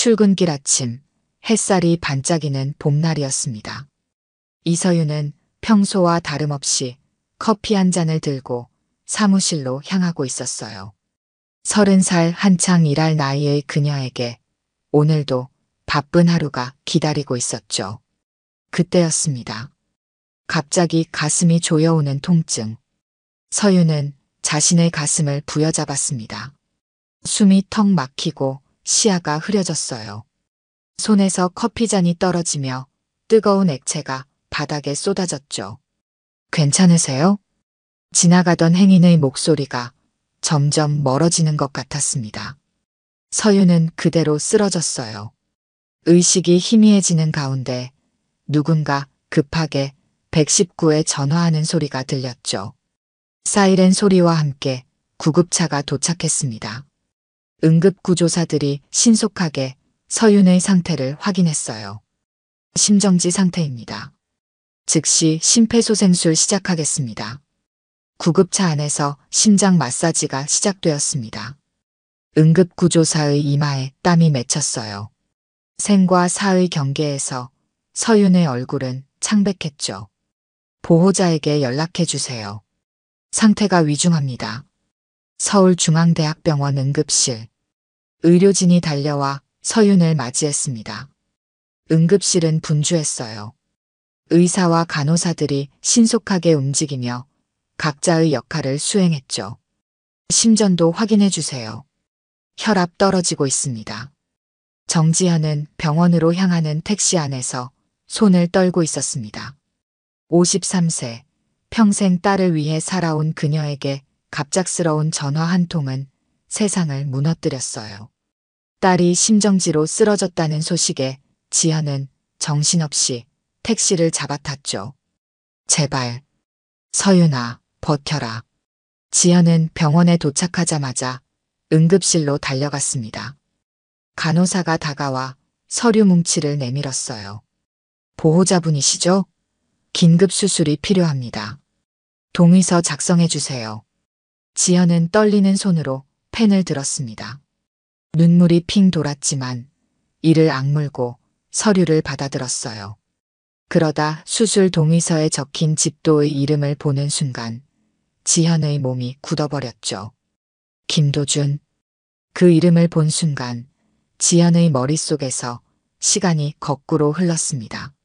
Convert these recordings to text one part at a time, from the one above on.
출근길 아침, 햇살이 반짝이는 봄날이었습니다. 이서윤은 평소와 다름없이 커피 한 잔을 들고 사무실로 향하고 있었어요. 30살 한창 일할 나이의 그녀에게 오늘도 바쁜 하루가 기다리고 있었죠. 그때였습니다. 갑자기 가슴이 조여오는 통증. 서윤은 자신의 가슴을 부여잡았습니다. 숨이 턱 막히고 시야가 흐려졌어요. 손에서 커피잔이 떨어지며 뜨거운 액체가 바닥에 쏟아졌죠. 괜찮으세요? 지나가던 행인의 목소리가 점점 멀어지는 것 같았습니다. 서윤은 그대로 쓰러졌어요. 의식이 희미해지는 가운데 누군가 급하게 119에 전화하는 소리가 들렸죠. 사이렌 소리와 함께 구급차가 도착했습니다. 응급구조사들이 신속하게 서윤의 상태를 확인했어요. 심정지 상태입니다. 즉시 심폐소생술 시작하겠습니다. 구급차 안에서 심장 마사지가 시작되었습니다. 응급구조사의 이마에 땀이 맺혔어요. 생과 사의 경계에서 서윤의 얼굴은 창백했죠. 보호자에게 연락해 주세요. 상태가 위중합니다. 서울중앙대학병원 응급실. 의료진이 달려와 서윤을 맞이했습니다. 응급실은 분주했어요. 의사와 간호사들이 신속하게 움직이며 각자의 역할을 수행했죠. 심전도 확인해 주세요. 혈압 떨어지고 있습니다. 정지현은 병원으로 향하는 택시 안에서 손을 떨고 있었습니다. 53세, 평생 딸을 위해 살아온 그녀에게 갑작스러운 전화 한 통은 세상을 무너뜨렸어요. 딸이 심정지로 쓰러졌다는 소식에 지현은 정신없이 택시를 잡아탔죠. 제발, 서윤아, 버텨라. 지현은 병원에 도착하자마자 응급실로 달려갔습니다. 간호사가 다가와 서류 뭉치를 내밀었어요. 보호자분이시죠? 긴급 수술이 필요합니다. 동의서 작성해 주세요. 지현은 떨리는 손으로 펜을 들었습니다. 눈물이 핑 돌았지만 이를 악물고 서류를 받아들었어요. 그러다 수술 동의서에 적힌 집도의 이름을 보는 순간 지현의 몸이 굳어버렸죠. 김도준. 그 이름을 본 순간 지현의 머릿속에서 시간이 거꾸로 흘렀습니다.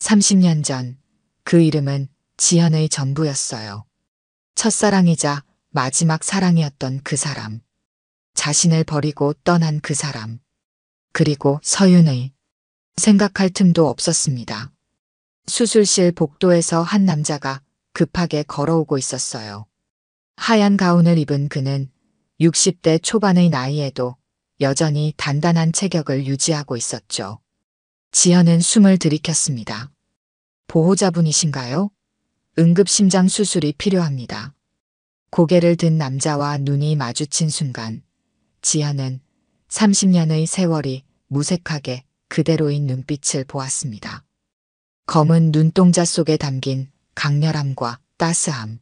30년 전 그 이름은 지현의 전부였어요. 첫사랑이자 마지막 사랑이었던 그 사람. 자신을 버리고 떠난 그 사람. 그리고 서윤의. 생각할 틈도 없었습니다. 수술실 복도에서 한 남자가 급하게 걸어오고 있었어요. 하얀 가운을 입은 그는 60대 초반의 나이에도 여전히 단단한 체격을 유지하고 있었죠. 지현은 숨을 들이켰습니다. 보호자분이신가요? 응급심장 수술이 필요합니다. 고개를 든 남자와 눈이 마주친 순간 지현은 30년의 세월이 무색하게 그대로인 눈빛을 보았습니다. 검은 눈동자 속에 담긴 강렬함과 따스함.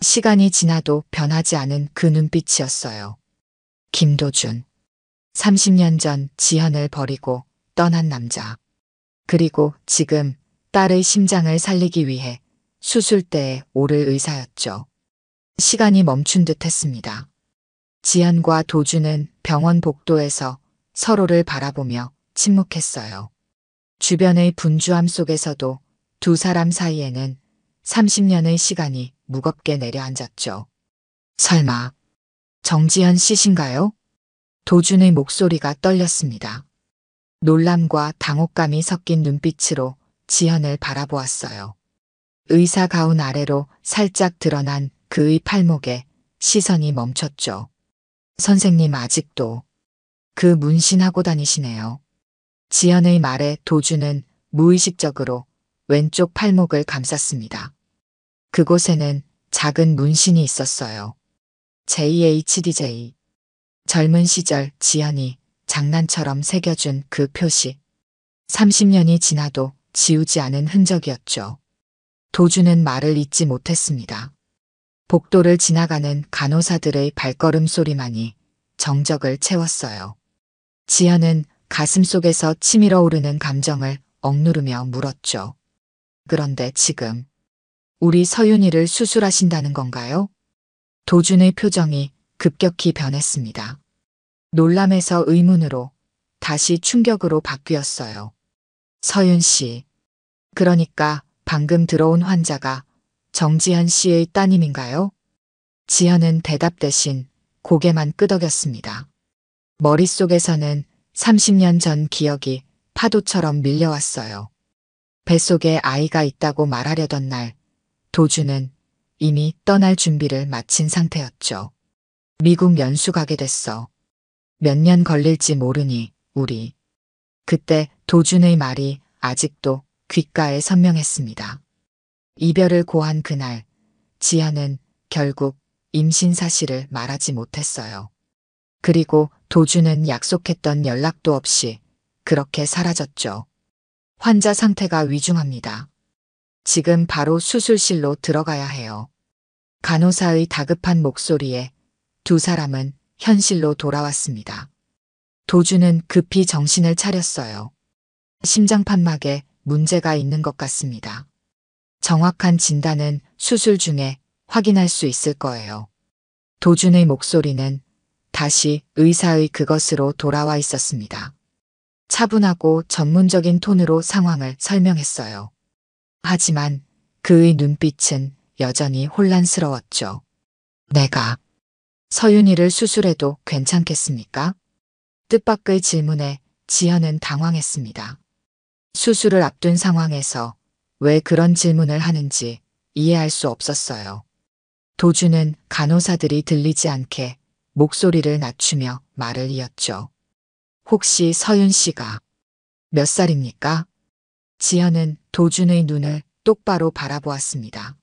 시간이 지나도 변하지 않은 그 눈빛이었어요. 김도준. 30년 전 지현을 버리고 떠난 남자. 그리고 지금 딸의 심장을 살리기 위해 수술대에 오를 의사였죠. 시간이 멈춘 듯 했습니다. 지현과 도준은 병원 복도에서 서로를 바라보며 침묵했어요. 주변의 분주함 속에서도 두 사람 사이에는 30년의 시간이 무겁게 내려앉았죠. 설마 정지현 씨신가요? 도준의 목소리가 떨렸습니다. 놀람과 당혹감이 섞인 눈빛으로 지현을 바라보았어요. 의사 가운 아래로 살짝 드러난 그의 팔목에 시선이 멈췄죠. 선생님 아직도 그 문신하고 다니시네요. 지현의 말에 도준은 무의식적으로 왼쪽 팔목을 감쌌습니다. 그곳에는 작은 문신이 있었어요. JHDJ. 젊은 시절 지현이 장난처럼 새겨준 그 표시. 30년이 지나도 지우지 않은 흔적이었죠. 도준은 말을 잇지 못했습니다. 복도를 지나가는 간호사들의 발걸음 소리만이 정적을 채웠어요. 지현은 가슴속에서 치밀어 오르는 감정을 억누르며 물었죠. 그런데 지금 우리 서윤이를 수술하신다는 건가요? 도준의 표정이 급격히 변했습니다. 놀람에서 의문으로 다시 충격으로 바뀌었어요. 서윤 씨. 그러니까 방금 들어온 환자가 정지현 씨의 따님인가요? 지현은 대답 대신 고개만 끄덕였습니다. 머릿속에서는 30년 전 기억이 파도처럼 밀려왔어요. 뱃속에 아이가 있다고 말하려던 날, 도준은 이미 떠날 준비를 마친 상태였죠. 미국 연수 가게 됐어. 몇 년 걸릴지 모르니 우리. 그때 도준의 말이 아직도 귓가에 선명했습니다. 이별을 고한 그날, 지현은 결국 임신 사실을 말하지 못했어요. 그리고 도준은 약속했던 연락도 없이 그렇게 사라졌죠. 환자 상태가 위중합니다. 지금 바로 수술실로 들어가야 해요. 간호사의 다급한 목소리에 두 사람은 현실로 돌아왔습니다. 도준은 급히 정신을 차렸어요. 심장판막에 문제가 있는 것 같습니다. 정확한 진단은 수술 중에 확인할 수 있을 거예요. 도준의 목소리는 다시 의사의 그것으로 돌아와 있었습니다. 차분하고 전문적인 톤으로 상황을 설명했어요. 하지만 그의 눈빛은 여전히 혼란스러웠죠. 내가 서윤이를 수술해도 괜찮겠습니까? 뜻밖의 질문에 지현은 당황했습니다. 수술을 앞둔 상황에서 왜 그런 질문을 하는지 이해할 수 없었어요. 도준은 간호사들이 들리지 않게 목소리를 낮추며 말을 이었죠. 혹시 서윤 씨가 몇 살입니까? 지현은 도준의 눈을 똑바로 바라보았습니다.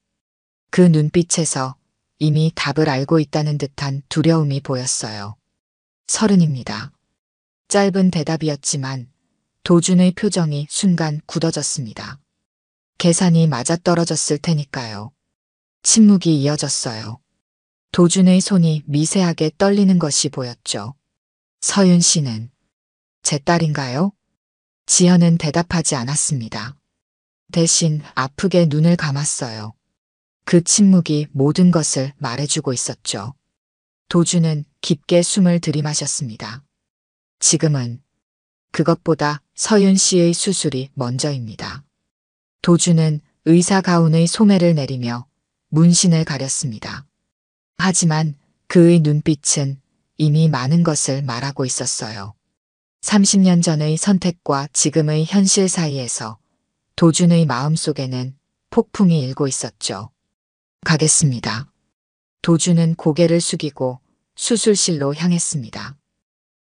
그 눈빛에서 이미 답을 알고 있다는 듯한 두려움이 보였어요. 30입니다. 짧은 대답이었지만 도준의 표정이 순간 굳어졌습니다. 계산이 맞아떨어졌을 테니까요. 침묵이 이어졌어요. 도준의 손이 미세하게 떨리는 것이 보였죠. 서윤 씨는 제 딸인가요? 지현은 대답하지 않았습니다. 대신 아프게 눈을 감았어요. 그 침묵이 모든 것을 말해주고 있었죠. 도준은 깊게 숨을 들이마셨습니다. 지금은 그것보다 서윤 씨의 수술이 먼저입니다. 도준은 의사 가운의 소매를 내리며 문신을 가렸습니다. 하지만 그의 눈빛은 이미 많은 것을 말하고 있었어요. 30년 전의 선택과 지금의 현실 사이에서 도준의 마음속에는 폭풍이 일고 있었죠. 가겠습니다. 도준은 고개를 숙이고 수술실로 향했습니다.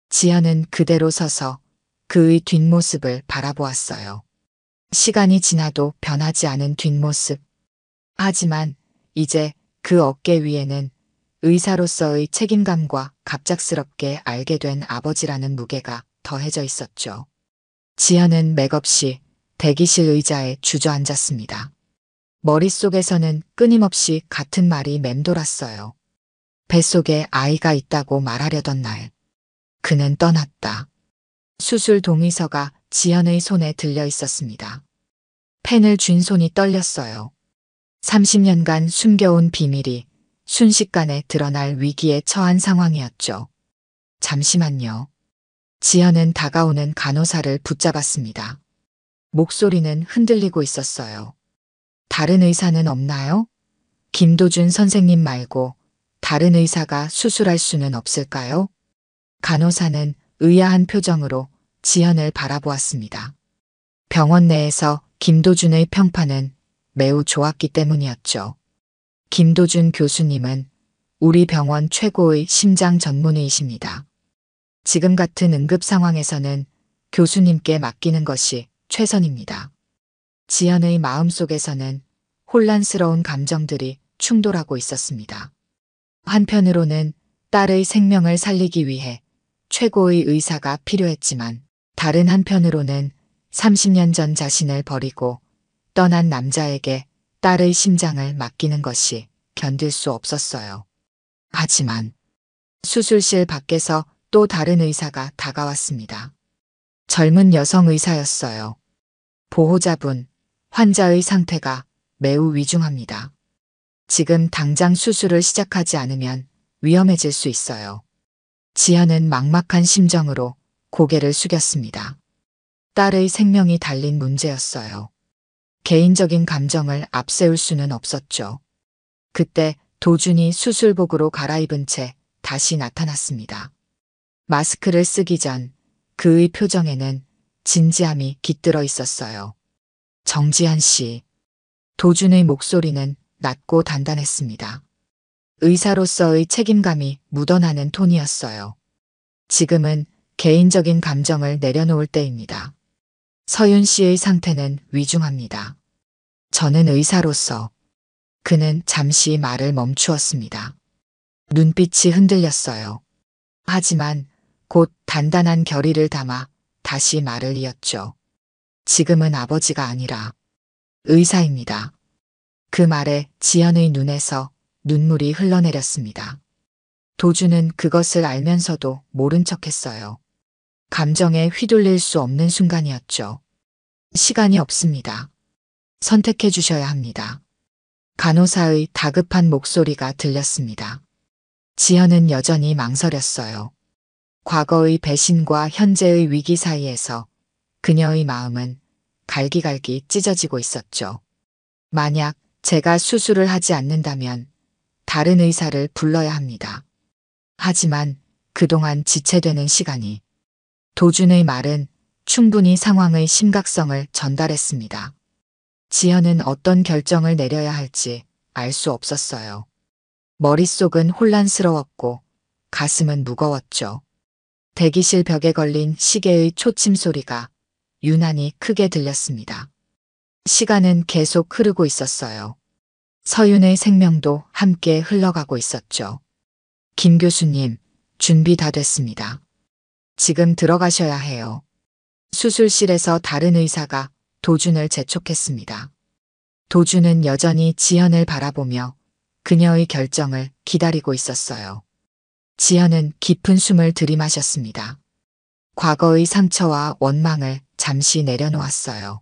지현은 그대로 서서 그의 뒷모습을 바라보았어요. 시간이 지나도 변하지 않은 뒷모습. 하지만 이제 그 어깨 위에는 의사로서의 책임감과 갑작스럽게 알게 된 아버지라는 무게가 더해져 있었죠. 지현은 맥없이 대기실 의자에 주저앉았습니다. 머릿속에서는 끊임없이 같은 말이 맴돌았어요. 뱃속에 아이가 있다고 말하려던 날, 그는 떠났다. 수술 동의서가 지현의 손에 들려 있었습니다. 펜을 쥔 손이 떨렸어요. 30년간 숨겨온 비밀이 순식간에 드러날 위기에 처한 상황이었죠. 잠시만요. 지현은 다가오는 간호사를 붙잡았습니다. 목소리는 흔들리고 있었어요. 다른 의사는 없나요? 김도준 선생님 말고 다른 의사가 수술할 수는 없을까요? 간호사는 의아한 표정으로 지현을 바라보았습니다. 병원 내에서 김도준의 평판은 매우 좋았기 때문이었죠. 김도준 교수님은 우리 병원 최고의 심장 전문의이십니다. 지금 같은 응급 상황에서는 교수님께 맡기는 것이 최선입니다. 지현의 마음속에서는 혼란스러운 감정들이 충돌하고 있었습니다. 한편으로는 딸의 생명을 살리기 위해 최고의 의사가 필요했지만 다른 한편으로는 30년 전 자신을 버리고 떠난 남자에게 딸의 심장을 맡기는 것이 견딜 수 없었어요. 하지만 수술실 밖에서 또 다른 의사가 다가왔습니다. 젊은 여성 의사였어요. 보호자분, 환자의 상태가 매우 위중합니다. 지금 당장 수술을 시작하지 않으면 위험해질 수 있어요. 지연은 막막한 심정으로 고개를 숙였습니다. 딸의 생명이 달린 문제였어요. 개인적인 감정을 앞세울 수는 없었죠. 그때 도준이 수술복으로 갈아입은 채 다시 나타났습니다. 마스크를 쓰기 전 그의 표정에는 진지함이 깃들어 있었어요. 정지한 씨. 도준의 목소리는 낮고 단단했습니다. 의사로서의 책임감이 묻어나는 톤이었어요. 지금은 개인적인 감정을 내려놓을 때입니다. 서윤 씨의 상태는 위중합니다. 저는 의사로서. 그는 잠시 말을 멈추었습니다. 눈빛이 흔들렸어요. 하지만 곧 단단한 결의를 담아 다시 말을 이었죠. 지금은 아버지가 아니라 의사입니다. 그 말에 지연의 눈에서 눈물이 흘러내렸습니다. 도준은 그것을 알면서도 모른 척했어요. 감정에 휘둘릴 수 없는 순간이었죠. 시간이 없습니다. 선택해 주셔야 합니다. 간호사의 다급한 목소리가 들렸습니다. 지연은 여전히 망설였어요. 과거의 배신과 현재의 위기 사이에서 그녀의 마음은 갈기갈기 찢어지고 있었죠. 만약 제가 수술을 하지 않는다면 다른 의사를 불러야 합니다. 하지만 그동안 지체되는 시간이. 도준의 말은 충분히 상황의 심각성을 전달했습니다. 지연은 어떤 결정을 내려야 할지 알 수 없었어요. 머릿속은 혼란스러웠고 가슴은 무거웠죠. 대기실 벽에 걸린 시계의 초침 소리가 유난히 크게 들렸습니다. 시간은 계속 흐르고 있었어요. 서윤의 생명도 함께 흘러가고 있었죠. 김 교수님, 준비 다 됐습니다. 지금 들어가셔야 해요. 수술실에서 다른 의사가 도준을 재촉했습니다. 도준은 여전히 지연을 바라보며 그녀의 결정을 기다리고 있었어요. 지연은 깊은 숨을 들이마셨습니다. 과거의 상처와 원망을 잠시 내려놓았어요.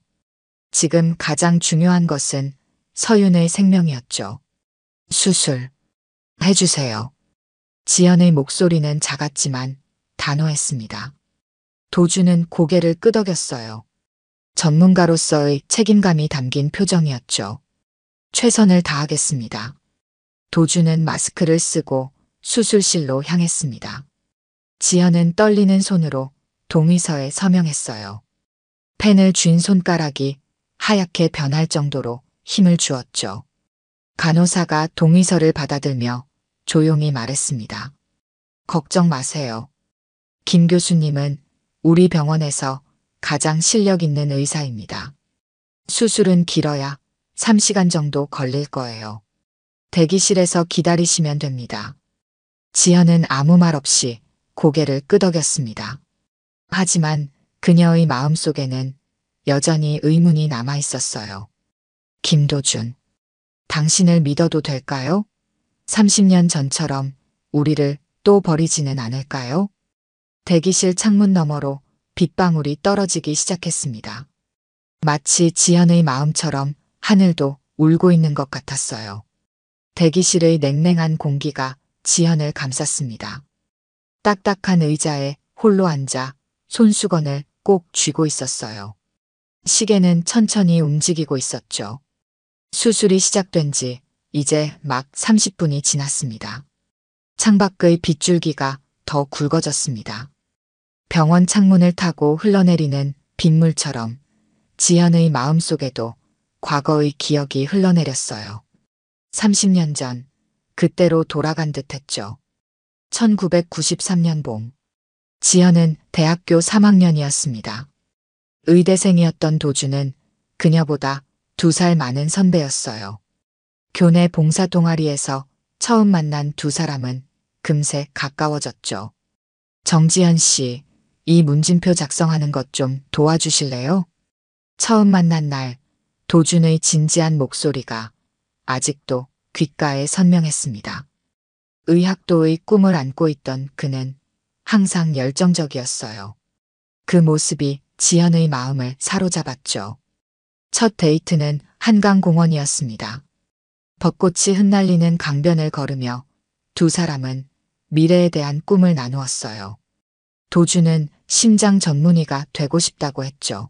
지금 가장 중요한 것은 서윤의 생명이었죠. 수술 해주세요. 지연의 목소리는 작았지만 단호했습니다. 도준은 고개를 끄덕였어요. 전문가로서의 책임감이 담긴 표정이었죠. 최선을 다하겠습니다. 도준은 마스크를 쓰고 수술실로 향했습니다. 지연은 떨리는 손으로 동의서에 서명했어요. 펜을 쥔 손가락이 하얗게 변할 정도로 힘을 주었죠. 간호사가 동의서를 받아들며 조용히 말했습니다. 걱정 마세요. 김 교수님은 우리 병원에서 가장 실력 있는 의사입니다. 수술은 길어야 3시간 정도 걸릴 거예요. 대기실에서 기다리시면 됩니다. 지연은 아무 말 없이 고개를 끄덕였습니다. 하지만 그녀의 마음속에는 여전히 의문이 남아 있었어요. 김도준, 당신을 믿어도 될까요? 30년 전처럼 우리를 또 버리지는 않을까요? 대기실 창문 너머로 빗방울이 떨어지기 시작했습니다. 마치 지연의 마음처럼 하늘도 울고 있는 것 같았어요. 대기실의 냉랭한 공기가 지연을 감쌌습니다. 딱딱한 의자에 홀로 앉아 손수건을 꼭 쥐고 있었어요. 시계는 천천히 움직이고 있었죠. 수술이 시작된 지 이제 막 30분이 지났습니다. 창밖의 빗줄기가 더 굵어졌습니다. 병원 창문을 타고 흘러내리는 빗물처럼 지연의 마음속에도 과거의 기억이 흘러내렸어요. 30년 전, 그때로 돌아간 듯 했죠. 1993년 봄, 지연은 대학교 3학년이었습니다. 의대생이었던 도준은 그녀보다 2살 많은 선배였어요. 교내 봉사 동아리에서 처음 만난 두 사람은 금세 가까워졌죠. 정지현 씨, 이 문진표 작성하는 것 좀 도와주실래요? 처음 만난 날, 도준의 진지한 목소리가 아직도 귓가에 선명했습니다. 의학도의 꿈을 안고 있던 그는 항상 열정적이었어요. 그 모습이 지연의 마음을 사로잡았죠. 첫 데이트는 한강공원이었습니다. 벚꽃이 흩날리는 강변을 걸으며 두 사람은 미래에 대한 꿈을 나누었어요. 도주는 심장 전문의가 되고 싶다고 했죠.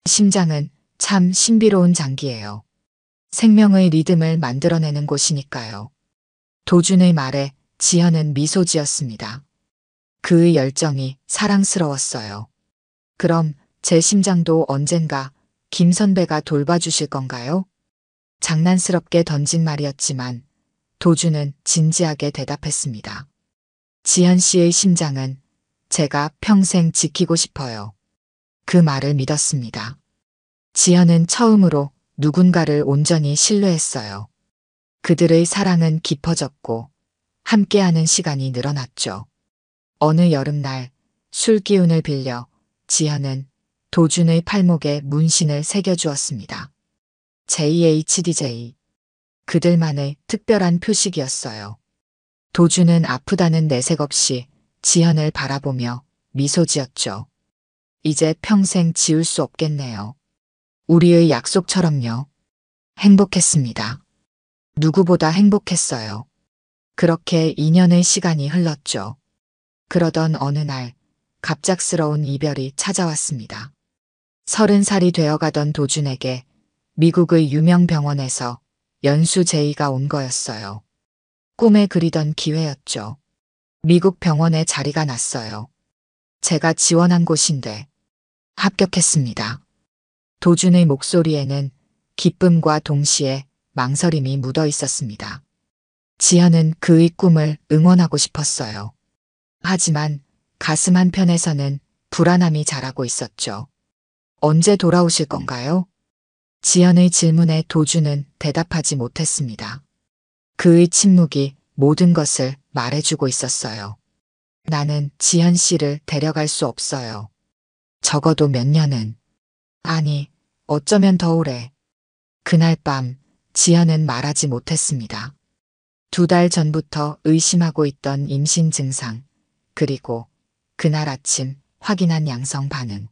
심장은 참 신비로운 장기예요. 생명의 리듬을 만들어내는 곳이니까요. 도준의 말에 지연은 미소 지었습니다. 그의 열정이 사랑스러웠어요. 그럼 제 심장도 언젠가 김 선배가 돌봐주실 건가요? 장난스럽게 던진 말이었지만 도준은 진지하게 대답했습니다. 지연 씨의 심장은 제가 평생 지키고 싶어요. 그 말을 믿었습니다. 지연은 처음으로 누군가를 온전히 신뢰했어요. 그들의 사랑은 깊어졌고 함께하는 시간이 늘어났죠. 어느 여름날 술 기운을 빌려 지연은 도준의 팔목에 문신을 새겨주었습니다. JHDJ. 그들만의 특별한 표식이었어요. 도준은 아프다는 내색 없이 지연을 바라보며 미소 지었죠. 이제 평생 지울 수 없겠네요. 우리의 약속처럼요. 행복했습니다. 누구보다 행복했어요. 그렇게 2년의 시간이 흘렀죠. 그러던 어느 날 갑작스러운 이별이 찾아왔습니다. 30살이 되어가던 도준에게 미국의 유명 병원에서 연수 제의가 온 거였어요. 꿈에 그리던 기회였죠. 미국 병원에 자리가 났어요. 제가 지원한 곳인데 합격했습니다. 도준의 목소리에는 기쁨과 동시에 망설임이 묻어 있었습니다. 지연은 그의 꿈을 응원하고 싶었어요. 하지만 가슴 한편에서는 불안함이 자라고 있었죠. 언제 돌아오실 건가요? 지연의 질문에 도준은 대답하지 못했습니다. 그의 침묵이 모든 것을 말해주고 있었어요. 나는 지연 씨를 데려갈 수 없어요. 적어도 몇 년은. 아니, 어쩌면 더 오래. 그날 밤 지연은 말하지 못했습니다. 2달 전부터 의심하고 있던 임신 증상, 그리고 그날 아침 확인한 양성 반응.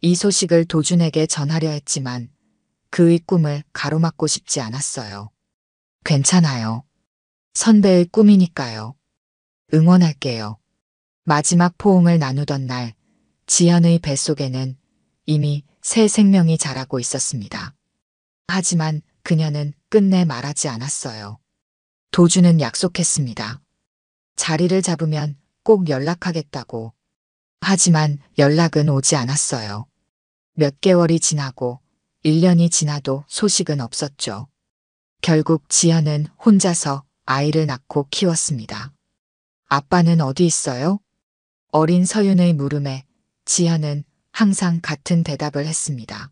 이 소식을 도준에게 전하려 했지만 그의 꿈을 가로막고 싶지 않았어요. 괜찮아요. 선배의 꿈이니까요. 응원할게요. 마지막 포옹을 나누던 날 지연의 뱃속에는 이미 새 생명이 자라고 있었습니다. 하지만 그녀는 끝내 말하지 않았어요. 도준은 약속했습니다. 자리를 잡으면 꼭 연락하겠다고. 하지만 연락은 오지 않았어요. 몇 개월이 지나고 1년이 지나도 소식은 없었죠. 결국 지연은 혼자서 아이를 낳고 키웠습니다. 아빠는 어디 있어요? 어린 서윤의 물음에 지연은 항상 같은 대답을 했습니다.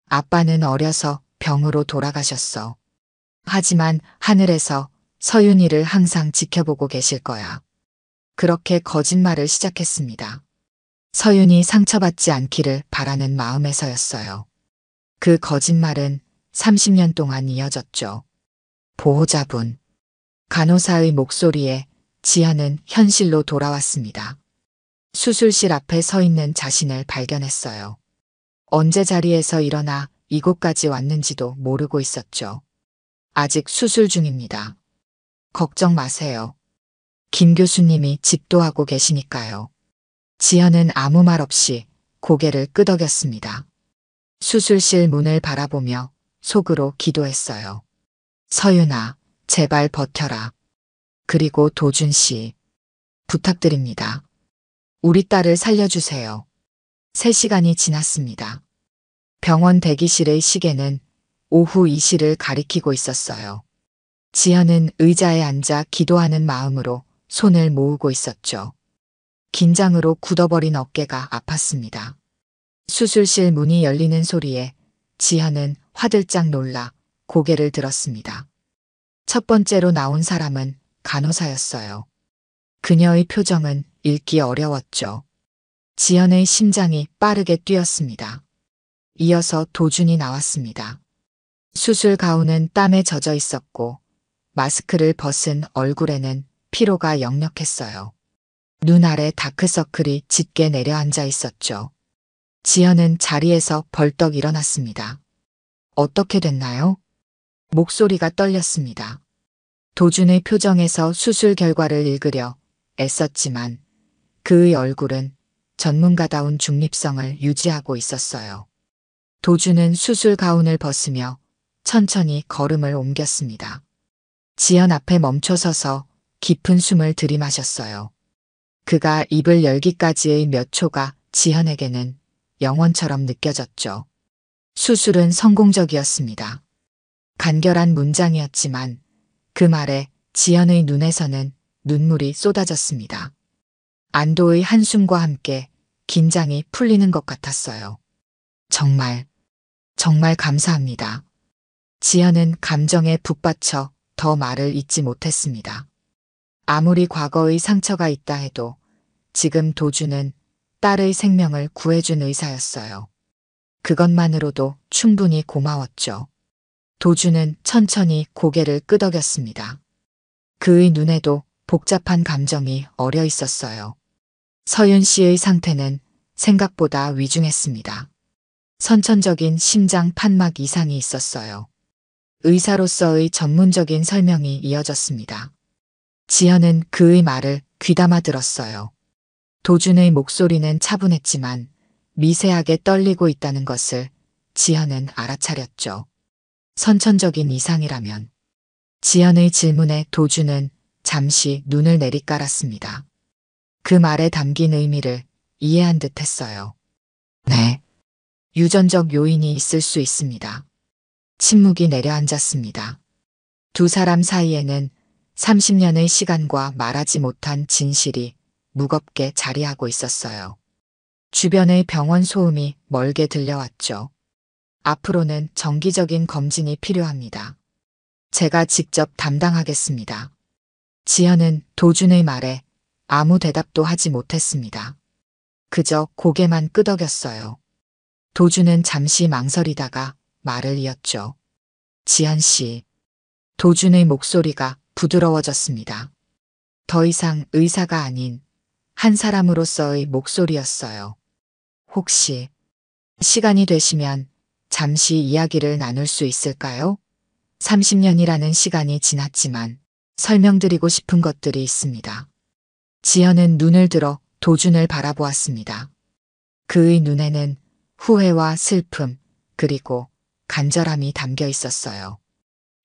아빠는 어려서 병으로 돌아가셨어. 하지만 하늘에서 서윤이를 항상 지켜보고 계실 거야. 그렇게 거짓말을 시작했습니다. 서윤이 상처받지 않기를 바라는 마음에서였어요. 그 거짓말은 30년 동안 이어졌죠. 보호자분. 간호사의 목소리에 지연은 현실로 돌아왔습니다. 수술실 앞에 서 있는 자신을 발견했어요. 언제 자리에서 일어나 이곳까지 왔는지도 모르고 있었죠. 아직 수술 중입니다. 걱정 마세요. 김 교수님이 집도하고 계시니까요. 지연은 아무 말 없이 고개를 끄덕였습니다. 수술실 문을 바라보며 속으로 기도했어요. 서윤아, 제발 버텨라. 그리고 도준 씨, 부탁드립니다. 우리 딸을 살려주세요. 3시간이 지났습니다. 병원 대기실의 시계는 오후 2시를 가리키고 있었어요. 지연은 의자에 앉아 기도하는 마음으로 손을 모으고 있었죠. 긴장으로 굳어버린 어깨가 아팠습니다. 수술실 문이 열리는 소리에 지연은 화들짝 놀라 고개를 들었습니다. 첫 번째로 나온 사람은 간호사였어요. 그녀의 표정은 읽기 어려웠죠. 지연의 심장이 빠르게 뛰었습니다. 이어서 도준이 나왔습니다. 수술 가운은 땀에 젖어 있었고 마스크를 벗은 얼굴에는 피로가 역력했어요. 눈 아래 다크서클이 짙게 내려앉아 있었죠. 지연은 자리에서 벌떡 일어났습니다. 어떻게 됐나요? 목소리가 떨렸습니다. 도준의 표정에서 수술 결과를 읽으려 애썼지만 그의 얼굴은 전문가다운 중립성을 유지하고 있었어요. 도준은 수술 가운을 벗으며 천천히 걸음을 옮겼습니다. 지연 앞에 멈춰서서 깊은 숨을 들이마셨어요. 그가 입을 열기까지의 몇 초가 지연에게는 영원처럼 느껴졌죠. 수술은 성공적이었습니다. 간결한 문장이었지만 그 말에 지연의 눈에서는 눈물이 쏟아졌습니다. 안도의 한숨과 함께 긴장이 풀리는 것 같았어요. 정말 감사합니다. 지연은 감정에 북받쳐 더 말을 잇지 못했습니다. 아무리 과거의 상처가 있다 해도 지금 도준은 딸의 생명을 구해준 의사였어요. 그것만으로도 충분히 고마웠죠. 도준은 천천히 고개를 끄덕였습니다. 그의 눈에도 복잡한 감정이 어려 있었어요. 서윤 씨의 상태는 생각보다 위중했습니다. 선천적인 심장 판막 이상이 있었어요. 의사로서의 전문적인 설명이 이어졌습니다. 지연은 그의 말을 귀담아 들었어요. 도준의 목소리는 차분했지만 미세하게 떨리고 있다는 것을 지연은 알아차렸죠. 선천적인 이상이라면. 지연의 질문에 도준은 잠시 눈을 내리깔았습니다. 그 말에 담긴 의미를 이해한 듯 했어요. 네. 유전적 요인이 있을 수 있습니다. 침묵이 내려앉았습니다. 두 사람 사이에는 30년의 시간과 말하지 못한 진실이 무겁게 자리하고 있었어요. 주변의 병원 소음이 멀게 들려왔죠. 앞으로는 정기적인 검진이 필요합니다. 제가 직접 담당하겠습니다. 지연은 도준의 말에 아무 대답도 하지 못했습니다. 그저 고개만 끄덕였어요. 도준은 잠시 망설이다가 말을 이었죠. 지연 씨. 도준의 목소리가 부드러워졌습니다. 더 이상 의사가 아닌 한 사람으로서의 목소리였어요. 혹시 시간이 되시면 잠시 이야기를 나눌 수 있을까요? 30년이라는 시간이 지났지만 설명드리고 싶은 것들이 있습니다. 지연은 눈을 들어 도준을 바라보았습니다. 그의 눈에는 후회와 슬픔 그리고 간절함이 담겨 있었어요.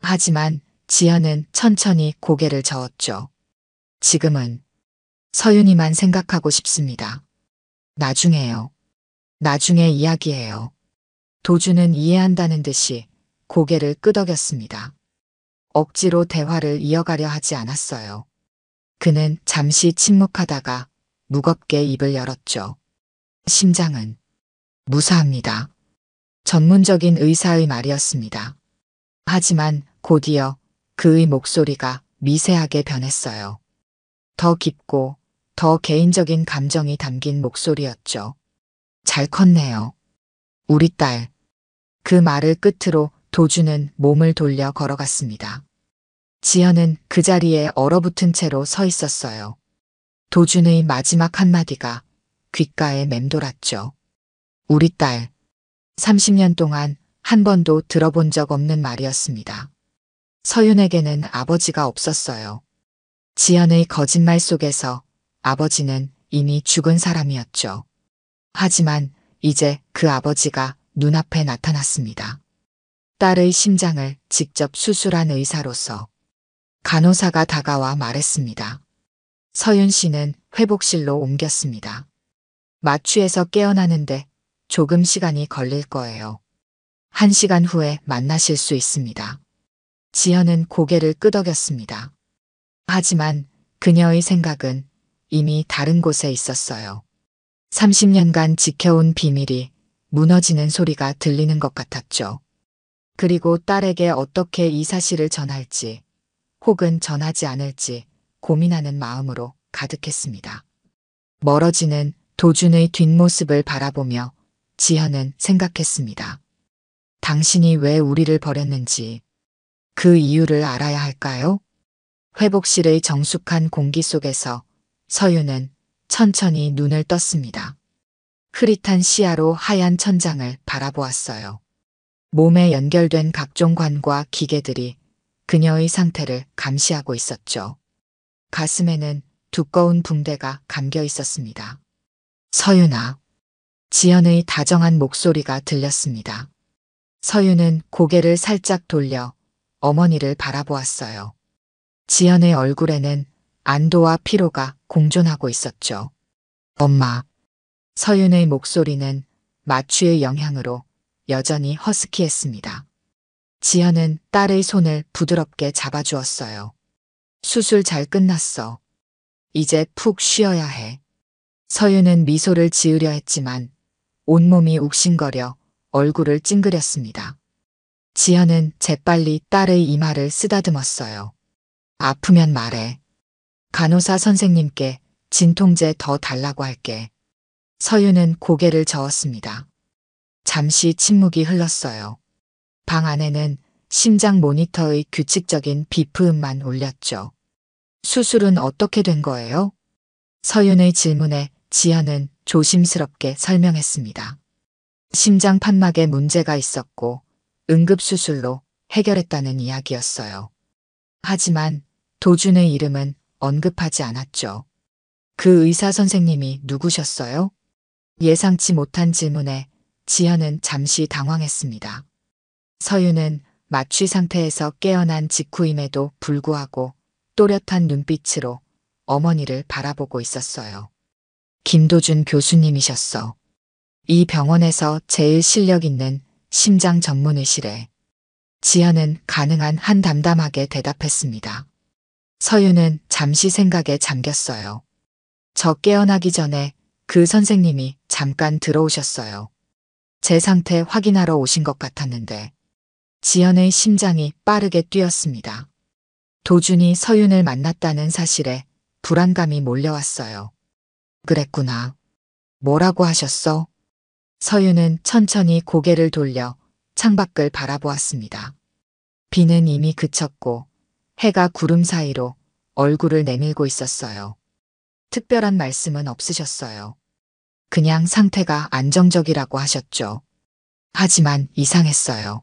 하지만 지연은 천천히 고개를 저었죠. 지금은 서윤이만 생각하고 싶습니다. 나중에요. 나중에 이야기해요. 도준은 이해한다는 듯이 고개를 끄덕였습니다. 억지로 대화를 이어가려 하지 않았어요. 그는 잠시 침묵하다가 무겁게 입을 열었죠. 심장은 무사합니다. 전문적인 의사의 말이었습니다. 하지만 곧이어 그의 목소리가 미세하게 변했어요. 더 깊고 더 개인적인 감정이 담긴 목소리였죠. 잘 컸네요. 우리 딸. 그 말을 끝으로 도준은 몸을 돌려 걸어갔습니다. 지연은 그 자리에 얼어붙은 채로 서 있었어요. 도준의 마지막 한마디가 귓가에 맴돌았죠. 우리 딸. 30년 동안 한 번도 들어본 적 없는 말이었습니다. 서윤에게는 아버지가 없었어요. 지연의 거짓말 속에서 아버지는 이미 죽은 사람이었죠. 하지만 이제 그 아버지가 눈앞에 나타났습니다. 딸의 심장을 직접 수술한 의사로서 간호사가 다가와 말했습니다. 서윤 씨는 회복실로 옮겼습니다. 마취에서 깨어나는데 조금 시간이 걸릴 거예요. 1시간 후에 만나실 수 있습니다. 지연은 고개를 끄덕였습니다. 하지만 그녀의 생각은 이미 다른 곳에 있었어요. 30년간 지켜온 비밀이 무너지는 소리가 들리는 것 같았죠. 그리고 딸에게 어떻게 이 사실을 전할지 혹은 전하지 않을지 고민하는 마음으로 가득했습니다. 멀어지는 도준의 뒷모습을 바라보며 지연은 생각했습니다. 당신이 왜 우리를 버렸는지 그 이유를 알아야 할까요? 회복실의 정숙한 공기 속에서 서윤은 천천히 눈을 떴습니다. 흐릿한 시야로 하얀 천장을 바라보았어요. 몸에 연결된 각종 관과 기계들이 그녀의 상태를 감시하고 있었죠. 가슴에는 두꺼운 붕대가 감겨 있었습니다. 서윤아. 지연의 다정한 목소리가 들렸습니다. 서윤은 고개를 살짝 돌려 어머니를 바라보았어요. 지연의 얼굴에는 안도와 피로가 공존하고 있었죠. 엄마. 서윤의 목소리는 마취의 영향으로 여전히 허스키했습니다. 지연은 딸의 손을 부드럽게 잡아주었어요. 수술 잘 끝났어. 이제 푹 쉬어야 해. 서윤은 미소를 지으려 했지만 온몸이 욱신거려 얼굴을 찡그렸습니다. 지연은 재빨리 딸의 이마를 쓰다듬었어요. 아프면 말해. 간호사 선생님께 진통제 더 달라고 할게. 서윤은 고개를 저었습니다. 잠시 침묵이 흘렀어요. 방 안에는 심장 모니터의 규칙적인 비프음만 울렸죠. 수술은 어떻게 된 거예요? 서윤의 질문에 지연은 조심스럽게 설명했습니다. 심장 판막에 문제가 있었고 응급수술로 해결했다는 이야기였어요. 하지만 도준의 이름은 언급하지 않았죠. 그 의사 선생님이 누구셨어요? 예상치 못한 질문에 지연은 잠시 당황했습니다. 서윤은 마취 상태에서 깨어난 직후임에도 불구하고 또렷한 눈빛으로 어머니를 바라보고 있었어요. 김도준 교수님이셨어. 이 병원에서 제일 실력 있는 심장 전문의시래. 지연은 가능한 한 담담하게 대답했습니다. 서윤은 잠시 생각에 잠겼어요. 저 깨어나기 전에 그 선생님이 잠깐 들어오셨어요. 제 상태 확인하러 오신 것 같았는데. 지연의 심장이 빠르게 뛰었습니다. 도준이 서윤을 만났다는 사실에 불안감이 몰려왔어요. 그랬구나. 뭐라고 하셨어? 서윤은 천천히 고개를 돌려 창밖을 바라보았습니다. 비는 이미 그쳤고 해가 구름 사이로 얼굴을 내밀고 있었어요. 특별한 말씀은 없으셨어요. 그냥 상태가 안정적이라고 하셨죠. 하지만 이상했어요.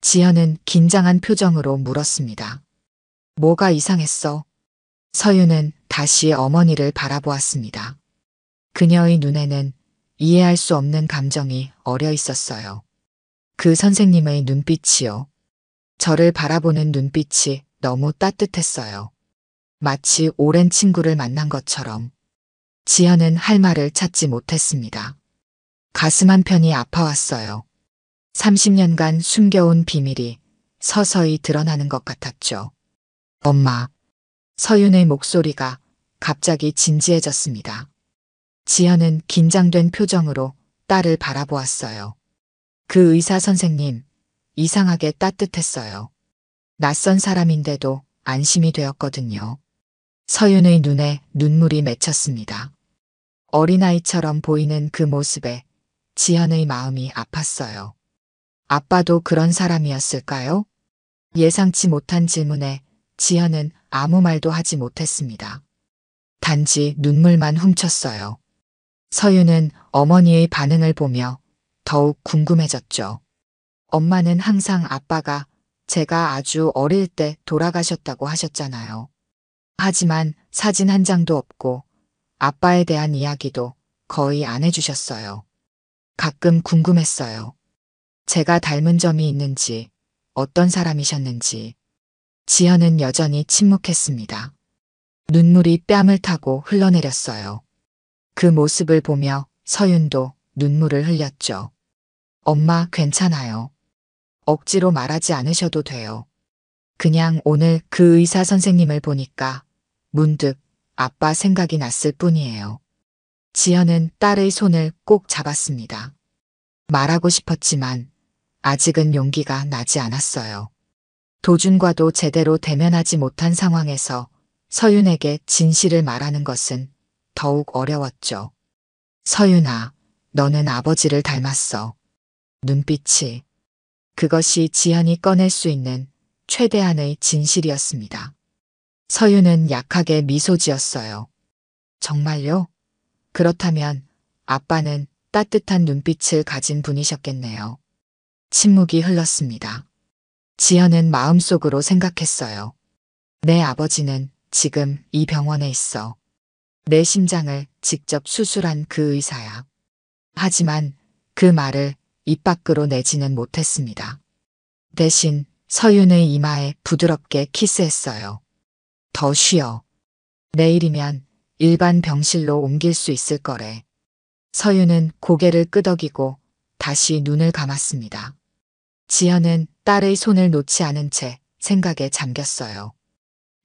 지연은 긴장한 표정으로 물었습니다. 뭐가 이상했어? 서윤은 다시 어머니를 바라보았습니다. 그녀의 눈에는 이해할 수 없는 감정이 어려 있었어요. 그 선생님의 눈빛이요. 저를 바라보는 눈빛이 너무 따뜻했어요. 마치 오랜 친구를 만난 것처럼. 지연은 할 말을 찾지 못했습니다. 가슴 한편이 아파왔어요. 30년간 숨겨온 비밀이 서서히 드러나는 것 같았죠. 엄마. 서윤의 목소리가 갑자기 진지해졌습니다. 지연은 긴장된 표정으로 딸을 바라보았어요. 그 의사 선생님, 이상하게 따뜻했어요. 낯선 사람인데도 안심이 되었거든요. 서윤의 눈에 눈물이 맺혔습니다. 어린아이처럼 보이는 그 모습에 지연의 마음이 아팠어요. 아빠도 그런 사람이었을까요? 예상치 못한 질문에 지연은 아무 말도 하지 못했습니다. 단지 눈물만 훔쳤어요. 서윤은 어머니의 반응을 보며 더욱 궁금해졌죠. 엄마는 항상 아빠가 제가 아주 어릴 때 돌아가셨다고 하셨잖아요. 하지만 사진 한 장도 없고 아빠에 대한 이야기도 거의 안 해주셨어요. 가끔 궁금했어요. 제가 닮은 점이 있는지, 어떤 사람이셨는지. 지연은 여전히 침묵했습니다. 눈물이 뺨을 타고 흘러내렸어요. 그 모습을 보며 서윤도 눈물을 흘렸죠. 엄마 괜찮아요. 억지로 말하지 않으셔도 돼요. 그냥 오늘 그 의사 선생님을 보니까 문득 아빠 생각이 났을 뿐이에요. 지연은 딸의 손을 꼭 잡았습니다. 말하고 싶었지만 아직은 용기가 나지 않았어요. 도준과도 제대로 대면하지 못한 상황에서 서윤에게 진실을 말하는 것은 더욱 어려웠죠. 서윤아, 너는 아버지를 닮았어. 눈빛이. 그것이 지연이 꺼낼 수 있는 최대한의 진실이었습니다. 서윤은 약하게 미소 지었어요. 정말요? 그렇다면 아빠는 따뜻한 눈빛을 가진 분이셨겠네요. 침묵이 흘렀습니다. 지연은 마음속으로 생각했어요. 내 아버지는 지금 이 병원에 있어. 내 심장을 직접 수술한 그 의사야. 하지만 그 말을 입 밖으로 내지는 못했습니다. 대신 서윤의 이마에 부드럽게 키스했어요. 더 쉬어. 내일이면 일반 병실로 옮길 수 있을 거래. 서윤은 고개를 끄덕이고 다시 눈을 감았습니다. 지연은 딸의 손을 놓지 않은 채 생각에 잠겼어요.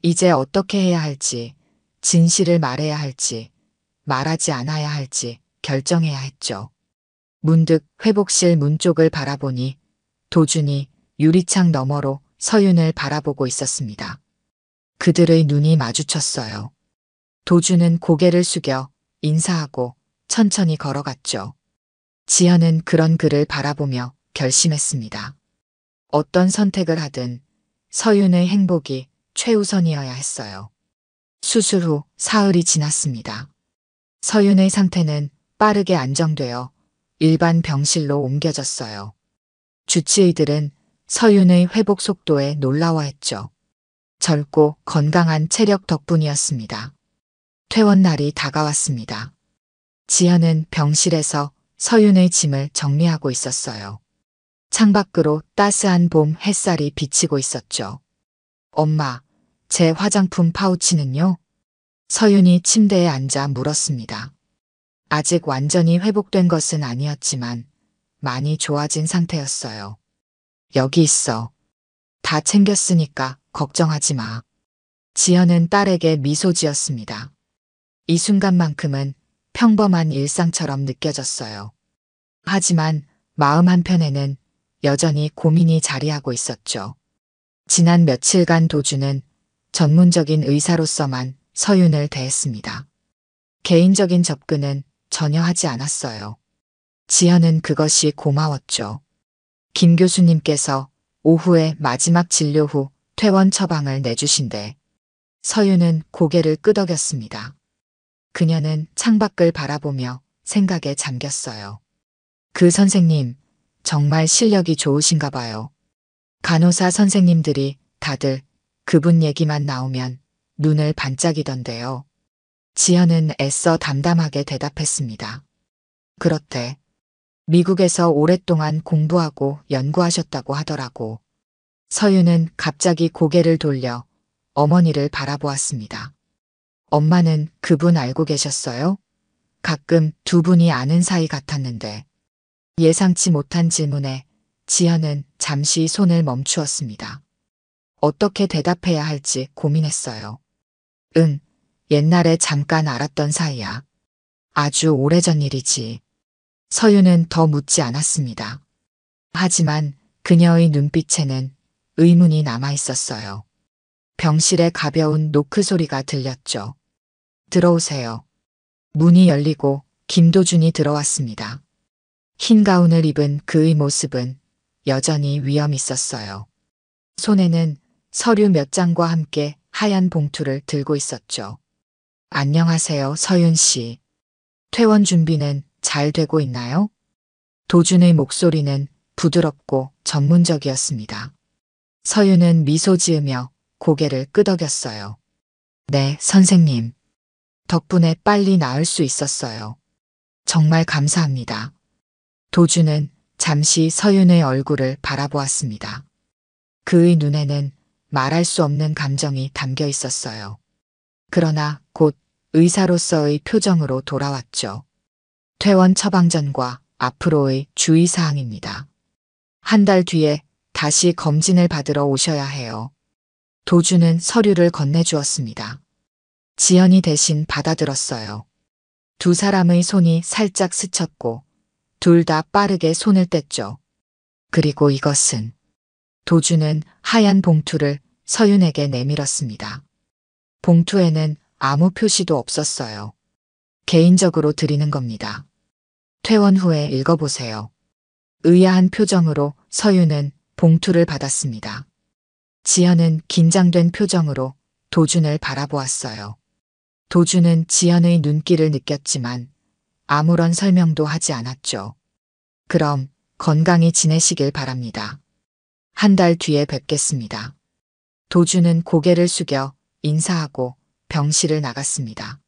이제 어떻게 해야 할지, 진실을 말해야 할지, 말하지 않아야 할지 결정해야 했죠. 문득 회복실 문 쪽을 바라보니 도준이 유리창 너머로 서윤을 바라보고 있었습니다. 그들의 눈이 마주쳤어요. 도준은 고개를 숙여 인사하고 천천히 걸어갔죠. 지연은 그런 그를 바라보며 결심했습니다. 어떤 선택을 하든 서윤의 행복이 최우선이어야 했어요. 수술 후 사흘이 지났습니다. 서윤의 상태는 빠르게 안정되어 일반 병실로 옮겨졌어요. 주치의들은 서윤의 회복 속도에 놀라워했죠. 젊고 건강한 체력 덕분이었습니다. 퇴원 날이 다가왔습니다. 지연은 병실에서 서윤의 짐을 정리하고 있었어요. 창밖으로 따스한 봄 햇살이 비치고 있었죠. 엄마, 제 화장품 파우치는요? 서윤이 침대에 앉아 물었습니다. 아직 완전히 회복된 것은 아니었지만 많이 좋아진 상태였어요. 여기 있어. 다 챙겼으니까 걱정하지 마. 지연은 딸에게 미소 지었습니다. 이 순간만큼은 평범한 일상처럼 느껴졌어요. 하지만 마음 한편에는 여전히 고민이 자리하고 있었죠. 지난 며칠간 도준은 전문적인 의사로서만 서윤을 대했습니다. 개인적인 접근은 전혀 하지 않았어요. 지연은 그것이 고마웠죠. 김 교수님께서 오후에 마지막 진료 후 퇴원 처방을 내주신대. 서윤은 고개를 끄덕였습니다. 그녀는 창밖을 바라보며 생각에 잠겼어요. 그 선생님, 정말 실력이 좋으신가 봐요. 간호사 선생님들이 다들 그분 얘기만 나오면 눈을 반짝이던데요. 지연은 애써 담담하게 대답했습니다. 그렇대. 미국에서 오랫동안 공부하고 연구하셨다고 하더라고. 서윤은 갑자기 고개를 돌려 어머니를 바라보았습니다. 엄마는 그분 알고 계셨어요? 가끔 두 분이 아는 사이 같았는데. 예상치 못한 질문에 지연은 잠시 손을 멈추었습니다. 어떻게 대답해야 할지 고민했어요. 응, 옛날에 잠깐 알았던 사이야. 아주 오래전 일이지. 서윤은 더 묻지 않았습니다. 하지만 그녀의 눈빛에는 의문이 남아 있었어요. 병실에 가벼운 노크 소리가 들렸죠. 들어오세요. 문이 열리고 김도준이 들어왔습니다. 흰 가운을 입은 그의 모습은 여전히 위험 있었어요. 손에는 서류 몇 장과 함께 하얀 봉투를 들고 있었죠. 안녕하세요, 서윤 씨. 퇴원 준비는 잘 되고 있나요? 도준의 목소리는 부드럽고 전문적이었습니다. 서윤은 미소 지으며 고개를 끄덕였어요. 네, 선생님. 덕분에 빨리 나을 수 있었어요. 정말 감사합니다. 도준은 잠시 서윤의 얼굴을 바라보았습니다. 그의 눈에는 말할 수 없는 감정이 담겨 있었어요. 그러나 곧 의사로서의 표정으로 돌아왔죠. 퇴원 처방전과 앞으로의 주의사항입니다. 한 달 뒤에 다시 검진을 받으러 오셔야 해요. 도준은 서류를 건네주었습니다. 지연이 대신 받아들었어요. 두 사람의 손이 살짝 스쳤고 둘 다 빠르게 손을 뗐죠. 그리고 이것은 도준은 하얀 봉투를 서윤에게 내밀었습니다. 봉투에는 아무 표시도 없었어요. 개인적으로 드리는 겁니다. 퇴원 후에 읽어보세요. 의아한 표정으로 서윤은 봉투를 받았습니다. 지연은 긴장된 표정으로 도준을 바라보았어요. 도준은 지연의 눈길을 느꼈지만 아무런 설명도 하지 않았죠. 그럼 건강히 지내시길 바랍니다. 한 달 뒤에 뵙겠습니다. 도주는 고개를 숙여 인사하고 병실을 나갔습니다.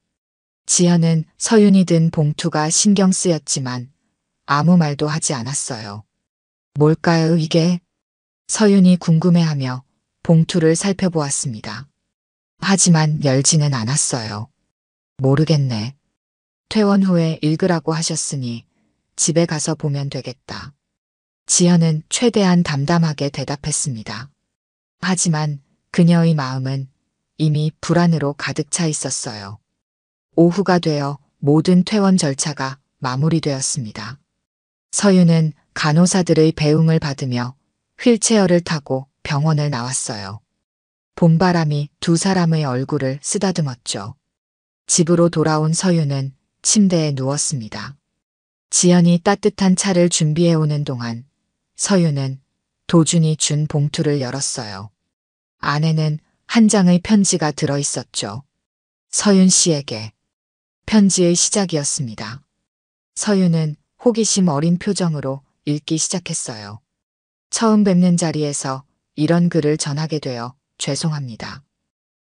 지연은 서윤이 든 봉투가 신경 쓰였지만 아무 말도 하지 않았어요. 뭘까요, 이게? 서윤이 궁금해하며 봉투를 살펴보았습니다. 하지만 열지는 않았어요. 모르겠네. 퇴원 후에 읽으라고 하셨으니 집에 가서 보면 되겠다. 지연은 최대한 담담하게 대답했습니다. 하지만 그녀의 마음은 이미 불안으로 가득 차 있었어요. 오후가 되어 모든 퇴원 절차가 마무리되었습니다. 서윤은 간호사들의 배웅을 받으며 휠체어를 타고 병원을 나왔어요. 봄바람이 두 사람의 얼굴을 쓰다듬었죠. 집으로 돌아온 서윤은 침대에 누웠습니다. 지연이 따뜻한 차를 준비해 오는 동안 서윤은 도준이 준 봉투를 열었어요. 안에는 한 장의 편지가 들어 있었죠. 서윤 씨에게. 편지의 시작이었습니다. 서윤은 호기심 어린 표정으로 읽기 시작했어요. 처음 뵙는 자리에서 이런 글을 전하게 되어 죄송합니다.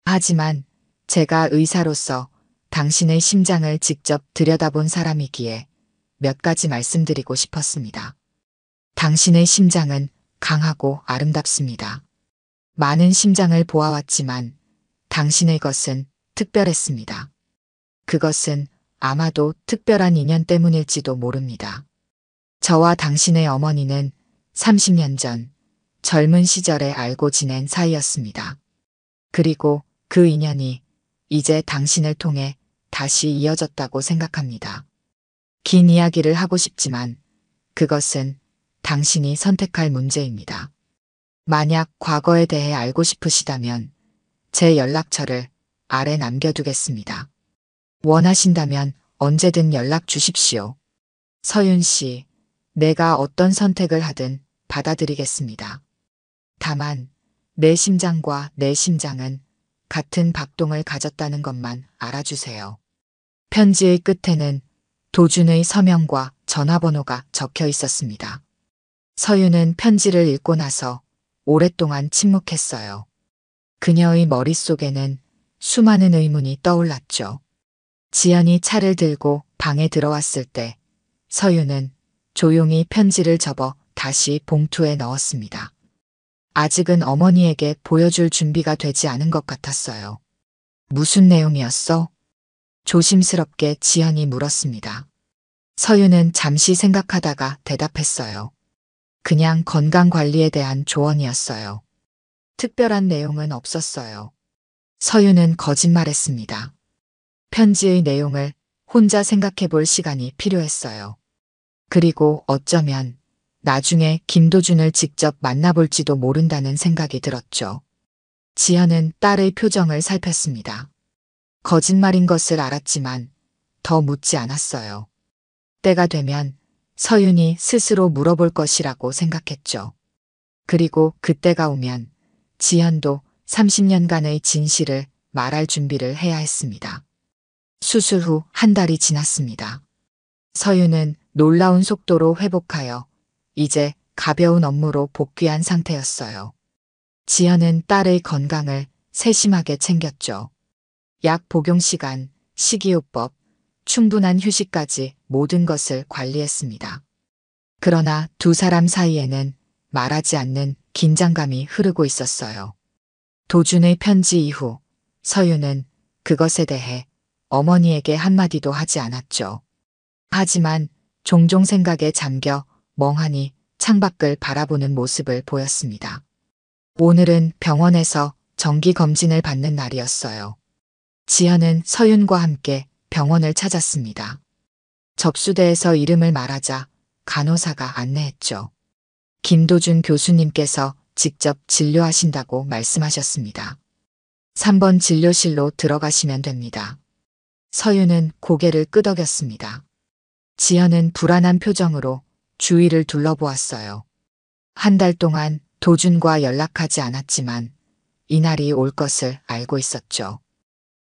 하지만 제가 의사로서 당신의 심장을 직접 들여다본 사람이기에 몇 가지 말씀드리고 싶었습니다. 당신의 심장은 강하고 아름답습니다. 많은 심장을 보아왔지만 당신의 것은 특별했습니다. 그것은 아마도 특별한 인연 때문일지도 모릅니다. 저와 당신의 어머니는 30년 전 젊은 시절에 알고 지낸 사이였습니다. 그리고 그 인연이 이제 당신을 통해 다시 이어졌다고 생각합니다. 긴 이야기를 하고 싶지만 그것은 당신이 선택할 문제입니다. 만약 과거에 대해 알고 싶으시다면 제 연락처를 아래 남겨두겠습니다. 원하신다면 언제든 연락 주십시오. 서윤 씨, 내가 어떤 선택을 하든 받아들이겠습니다. 다만 내 심장과 내 심장은 같은 박동을 가졌다는 것만 알아주세요. 편지의 끝에는 도준의 서명과 전화번호가 적혀 있었습니다. 서윤은 편지를 읽고 나서 오랫동안 침묵했어요. 그녀의 머릿속에는 수많은 의문이 떠올랐죠. 지연이 차를 들고 방에 들어왔을 때 서윤은 조용히 편지를 접어 다시 봉투에 넣었습니다. 아직은 어머니에게 보여줄 준비가 되지 않은 것 같았어요. 무슨 내용이었어? 조심스럽게 지연이 물었습니다. 서윤은 잠시 생각하다가 대답했어요. 그냥 건강관리에 대한 조언이었어요. 특별한 내용은 없었어요. 서윤은 거짓말했습니다. 편지의 내용을 혼자 생각해 볼 시간이 필요했어요. 그리고 어쩌면 나중에 김도준을 직접 만나볼지도 모른다는 생각이 들었죠. 지연은 딸의 표정을 살폈습니다. 거짓말인 것을 알았지만 더 묻지 않았어요. 때가 되면 서윤이 스스로 물어볼 것이라고 생각했죠. 그리고 그때가 오면 지연도 30년간의 진실을 말할 준비를 해야 했습니다. 수술 후 한 달이 지났습니다. 서윤은 놀라운 속도로 회복하여 이제 가벼운 업무로 복귀한 상태였어요. 지연은 딸의 건강을 세심하게 챙겼죠. 약 복용 시간, 식이요법, 충분한 휴식까지 모든 것을 관리했습니다. 그러나 두 사람 사이에는 말하지 않는 긴장감이 흐르고 있었어요. 도준의 편지 이후 서윤은 그것에 대해 어머니에게 한마디도 하지 않았죠. 하지만 종종 생각에 잠겨 멍하니 창밖을 바라보는 모습을 보였습니다. 오늘은 병원에서 정기 검진을 받는 날이었어요. 지연은 서윤과 함께 병원을 찾았습니다. 접수대에서 이름을 말하자 간호사가 안내했죠. 김도준 교수님께서 직접 진료하신다고 말씀하셨습니다. 3번 진료실로 들어가시면 됩니다. 서윤은 고개를 끄덕였습니다. 지연은 불안한 표정으로 주위를 둘러보았어요. 한 달 동안 도준과 연락하지 않았지만 이날이 올 것을 알고 있었죠.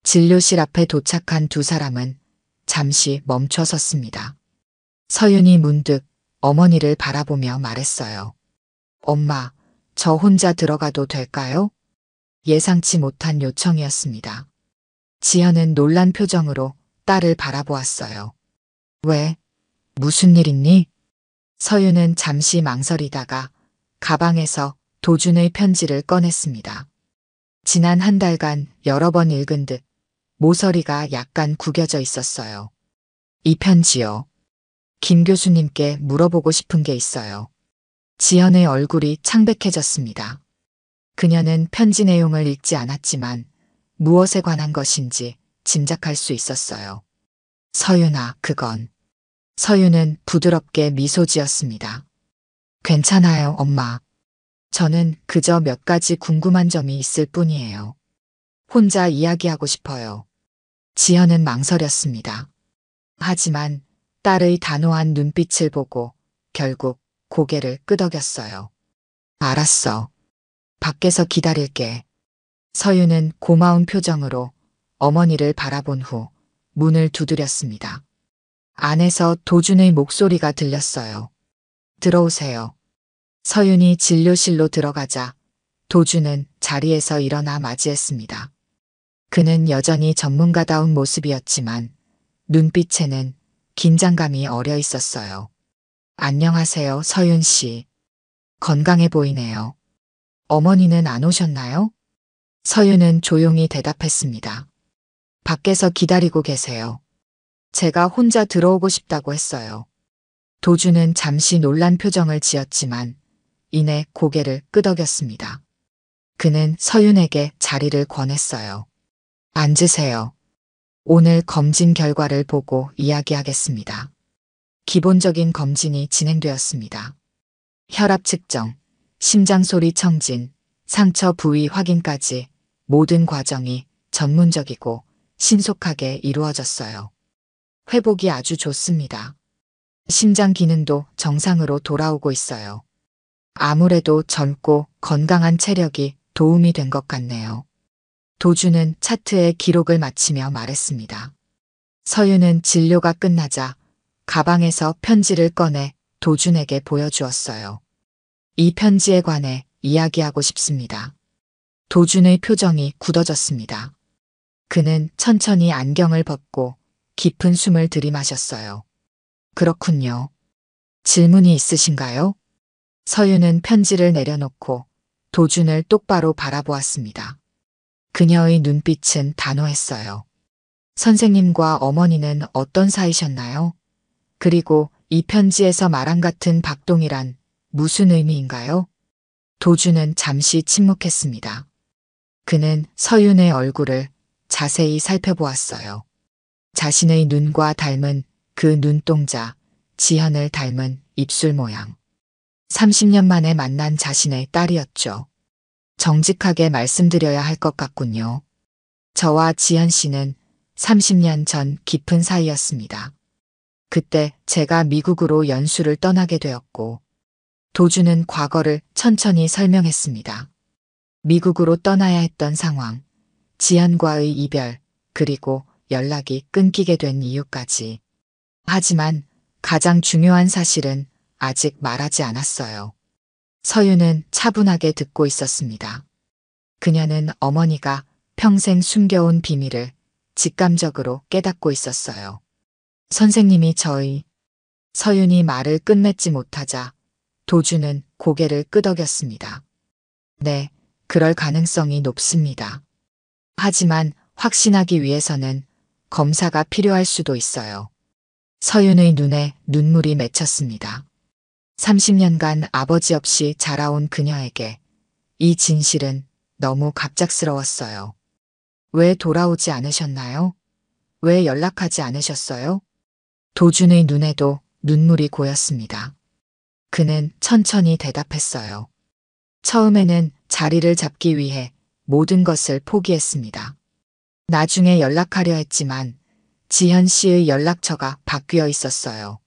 진료실 앞에 도착한 두 사람은 잠시 멈춰 섰습니다. 서윤이 문득 어머니를 바라보며 말했어요. 엄마, 저 혼자 들어가도 될까요? 예상치 못한 요청이었습니다. 지연은 놀란 표정으로 딸을 바라보았어요. 왜? 무슨 일 있니? 서윤은 잠시 망설이다가 가방에서 도준의 편지를 꺼냈습니다. 지난 한 달간 여러 번 읽은 듯 모서리가 약간 구겨져 있었어요. 이 편지요. 김 교수님께 물어보고 싶은 게 있어요. 지연의 얼굴이 창백해졌습니다. 그녀는 편지 내용을 읽지 않았지만 무엇에 관한 것인지 짐작할 수 있었어요. 서윤아, 그건. 서윤은 부드럽게 미소 지었습니다. 괜찮아요, 엄마. 저는 그저 몇 가지 궁금한 점이 있을 뿐이에요. 혼자 이야기하고 싶어요. 지연은 망설였습니다. 하지만 딸의 단호한 눈빛을 보고 결국 고개를 끄덕였어요. 알았어. 밖에서 기다릴게. 서윤은 고마운 표정으로 어머니를 바라본 후 문을 두드렸습니다. 안에서 도준의 목소리가 들렸어요. 들어오세요. 서윤이 진료실로 들어가자 도준은 자리에서 일어나 맞이했습니다. 그는 여전히 전문가다운 모습이었지만 눈빛에는 긴장감이 어려 있었어요. 안녕하세요, 서윤 씨. 건강해 보이네요. 어머니는 안 오셨나요? 서윤은 조용히 대답했습니다. 밖에서 기다리고 계세요. 제가 혼자 들어오고 싶다고 했어요. 도준은 잠시 놀란 표정을 지었지만 이내 고개를 끄덕였습니다. 그는 서윤에게 자리를 권했어요. 앉으세요. 오늘 검진 결과를 보고 이야기하겠습니다. 기본적인 검진이 진행되었습니다. 혈압 측정, 심장 소리 청진, 상처 부위 확인까지 모든 과정이 전문적이고 신속하게 이루어졌어요. 회복이 아주 좋습니다. 심장 기능도 정상으로 돌아오고 있어요. 아무래도 젊고 건강한 체력이 도움이 된 것 같네요. 도준은 차트에 기록을 마치며 말했습니다. 서윤은 진료가 끝나자 가방에서 편지를 꺼내 도준에게 보여주었어요. 이 편지에 관해 이야기하고 싶습니다. 도준의 표정이 굳어졌습니다. 그는 천천히 안경을 벗고 깊은 숨을 들이마셨어요. 그렇군요. 질문이 있으신가요? 서윤은 편지를 내려놓고 도준을 똑바로 바라보았습니다. 그녀의 눈빛은 단호했어요. 선생님과 어머니는 어떤 사이셨나요? 그리고 이 편지에서 말한 같은 박동이란 무슨 의미인가요? 도준은 잠시 침묵했습니다. 그는 서윤의 얼굴을 자세히 살펴보았어요. 자신의 눈과 닮은 그 눈동자, 지현을 닮은 입술 모양. 30년 만에 만난 자신의 딸이었죠. 정직하게 말씀드려야 할 것 같군요. 저와 지현 씨는 30년 전 깊은 사이였습니다. 그때 제가 미국으로 연수를 떠나게 되었고, 도준은 과거를 천천히 설명했습니다. 미국으로 떠나야 했던 상황, 지현과의 이별, 그리고 연락이 끊기게 된 이유까지. 하지만 가장 중요한 사실은 아직 말하지 않았어요. 서윤은 차분하게 듣고 있었습니다. 그녀는 어머니가 평생 숨겨온 비밀을 직감적으로 깨닫고 있었어요. 선생님이 서윤이 말을 끝맺지 못하자 도준은 고개를 끄덕였습니다. 네, 그럴 가능성이 높습니다. 하지만 확신하기 위해서는 검사가 필요할 수도 있어요. 서윤의 눈에 눈물이 맺혔습니다. 30년간 아버지 없이 자라온 그녀에게 이 진실은 너무 갑작스러웠어요. 왜 돌아오지 않으셨나요? 왜 연락하지 않으셨어요? 도준의 눈에도 눈물이 고였습니다. 그는 천천히 대답했어요. 처음에는 자리를 잡기 위해 모든 것을 포기했습니다. 나중에 연락하려 했지만 지현 씨의 연락처가 바뀌어 있었어요.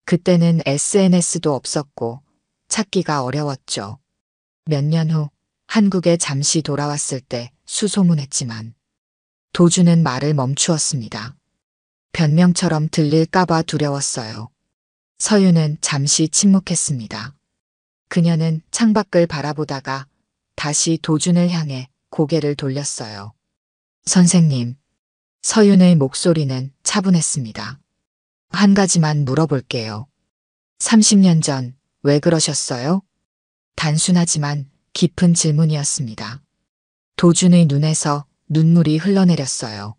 그때는 SNS도 없었고 찾기가 어려웠죠. 몇 년 후 한국에 잠시 돌아왔을 때 수소문했지만 도준은 말을 멈추었습니다. 변명처럼 들릴까봐 두려웠어요. 서윤은 잠시 침묵했습니다. 그녀는 창밖을 바라보다가 다시 도준을 향해 고개를 돌렸어요. 선생님. 서윤의 목소리는 차분했습니다. 한 가지만 물어볼게요. 30년 전 왜 그러셨어요? 단순하지만 깊은 질문이었습니다. 도준의 눈에서 눈물이 흘러내렸어요.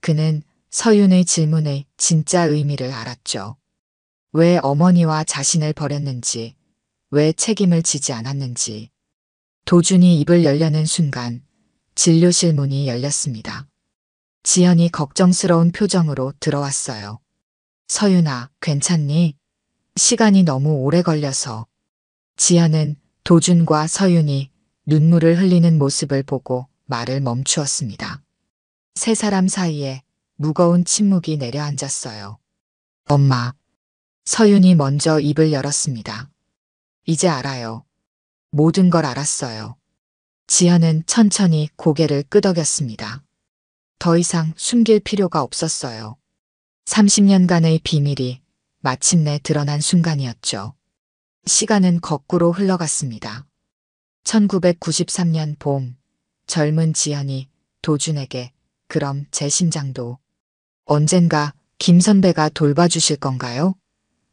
그는 서윤의 질문의 진짜 의미를 알았죠. 왜 어머니와 자신을 버렸는지, 왜 책임을 지지 않았는지. 도준이 입을 열려는 순간 진료실 문이 열렸습니다. 지연이 걱정스러운 표정으로 들어왔어요. 서윤아, 괜찮니? 시간이 너무 오래 걸려서. 지연은 도준과 서윤이 눈물을 흘리는 모습을 보고 말을 멈추었습니다. 세 사람 사이에 무거운 침묵이 내려앉았어요. 엄마. 서윤이 먼저 입을 열었습니다. 이제 알아요. 모든 걸 알았어요. 지연은 천천히 고개를 끄덕였습니다. 더 이상 숨길 필요가 없었어요. 30년간의 비밀이 마침내 드러난 순간이었죠. 시간은 거꾸로 흘러갔습니다. 1993년 봄, 젊은 지연이 도준에게 그럼 제 심장도 언젠가 김 선배가 돌봐주실 건가요?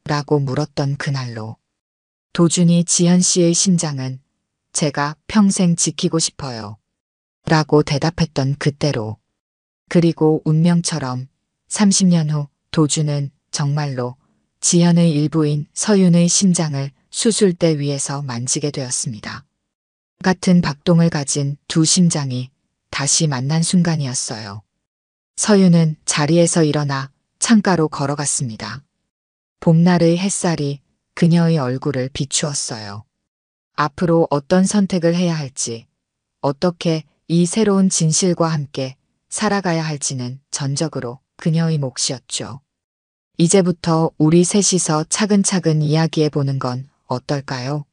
라고 물었던 그날로 도준이 지연 씨의 심장은 제가 평생 지키고 싶어요. 라고 대답했던 그때로. 그리고 운명처럼 30년 후 도준은 정말로 지연의 일부인 서윤의 심장을 수술대 위에서 만지게 되었습니다. 같은 박동을 가진 두 심장이 다시 만난 순간이었어요. 서윤은 자리에서 일어나 창가로 걸어갔습니다. 봄날의 햇살이 그녀의 얼굴을 비추었어요. 앞으로 어떤 선택을 해야 할지, 어떻게 이 새로운 진실과 함께 살아가야 할지는 전적으로 그녀의 몫이었죠. 이제부터 우리 셋이서 차근차근 이야기해 보는 건 어떨까요?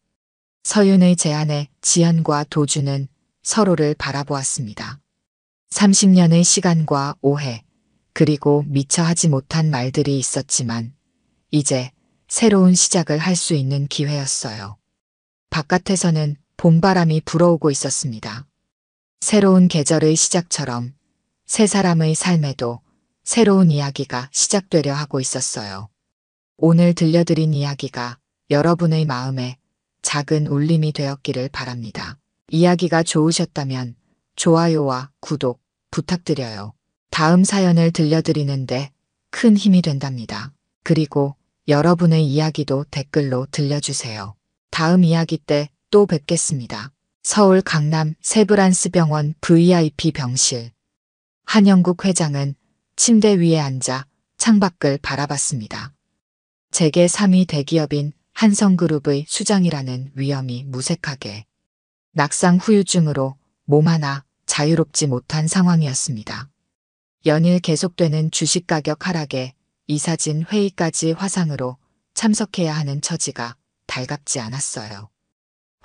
서윤의 제안에 지연과 도준은 서로를 바라보았습니다. 30년의 시간과 오해, 그리고 미처 하지 못한 말들이 있었지만 이제 새로운 시작을 할 수 있는 기회였어요. 바깥에서는 봄바람이 불어오고 있었습니다. 새로운 계절의 시작처럼 세 사람의 삶에도 새로운 이야기가 시작되려 하고 있었어요. 오늘 들려드린 이야기가 여러분의 마음에 작은 울림이 되었기를 바랍니다. 이야기가 좋으셨다면 좋아요와 구독 부탁드려요. 다음 사연을 들려드리는데 큰 힘이 된답니다. 그리고 여러분의 이야기도 댓글로 들려주세요. 다음 이야기 때 또 뵙겠습니다. 서울 강남 세브란스 병원 VIP 병실. 한영국 회장은 침대 위에 앉아 창밖을 바라봤습니다. 재계 3위 대기업인 한성그룹의 수장이라는 위험이 무색하게 낙상 후유증으로 몸 하나 자유롭지 못한 상황이었습니다. 연일 계속되는 주식 가격 하락에 이사진 회의까지 화상으로 참석해야 하는 처지가 달갑지 않았어요.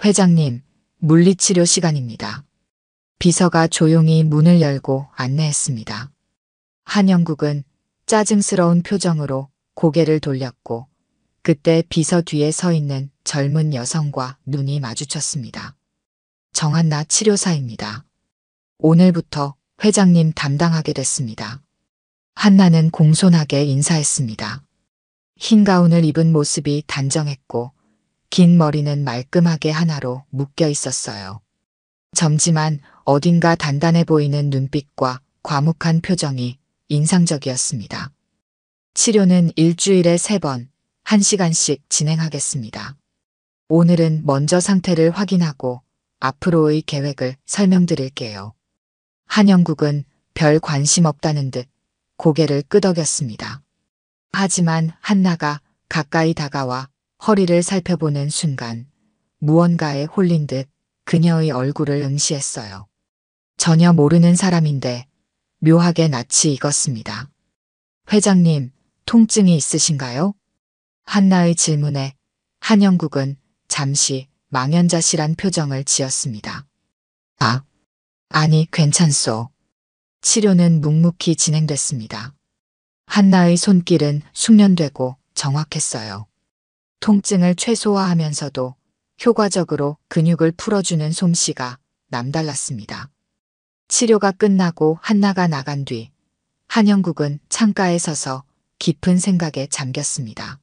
회장님, 물리치료 시간입니다. 비서가 조용히 문을 열고 안내했습니다. 한영국은 짜증스러운 표정으로 고개를 돌렸고 그때 비서 뒤에 서 있는 젊은 여성과 눈이 마주쳤습니다. 정한나 치료사입니다. 오늘부터 회장님 담당하게 됐습니다. 한나는 공손하게 인사했습니다. 흰 가운을 입은 모습이 단정했고 긴 머리는 말끔하게 하나로 묶여 있었어요. 젊지만 어딘가 단단해 보이는 눈빛과 과묵한 표정이 인상적이었습니다. 치료는 일주일에 3번, 1시간씩 진행하겠습니다. 오늘은 먼저 상태를 확인하고 앞으로의 계획을 설명드릴게요. 한영국은 별 관심 없다는 듯 고개를 끄덕였습니다. 하지만 한나가 가까이 다가와 허리를 살펴보는 순간 무언가에 홀린 듯 그녀의 얼굴을 응시했어요. 전혀 모르는 사람인데 묘하게 낯이 익었습니다. 회장님, 통증이 있으신가요? 한나의 질문에 한영국은 잠시 망연자실한 표정을 지었습니다. 아니, 괜찮소. 치료는 묵묵히 진행됐습니다. 한나의 손길은 숙련되고 정확했어요. 통증을 최소화하면서도 효과적으로 근육을 풀어주는 솜씨가 남달랐습니다. 치료가 끝나고 한나가 나간 뒤 한영국은 창가에 서서 깊은 생각에 잠겼습니다.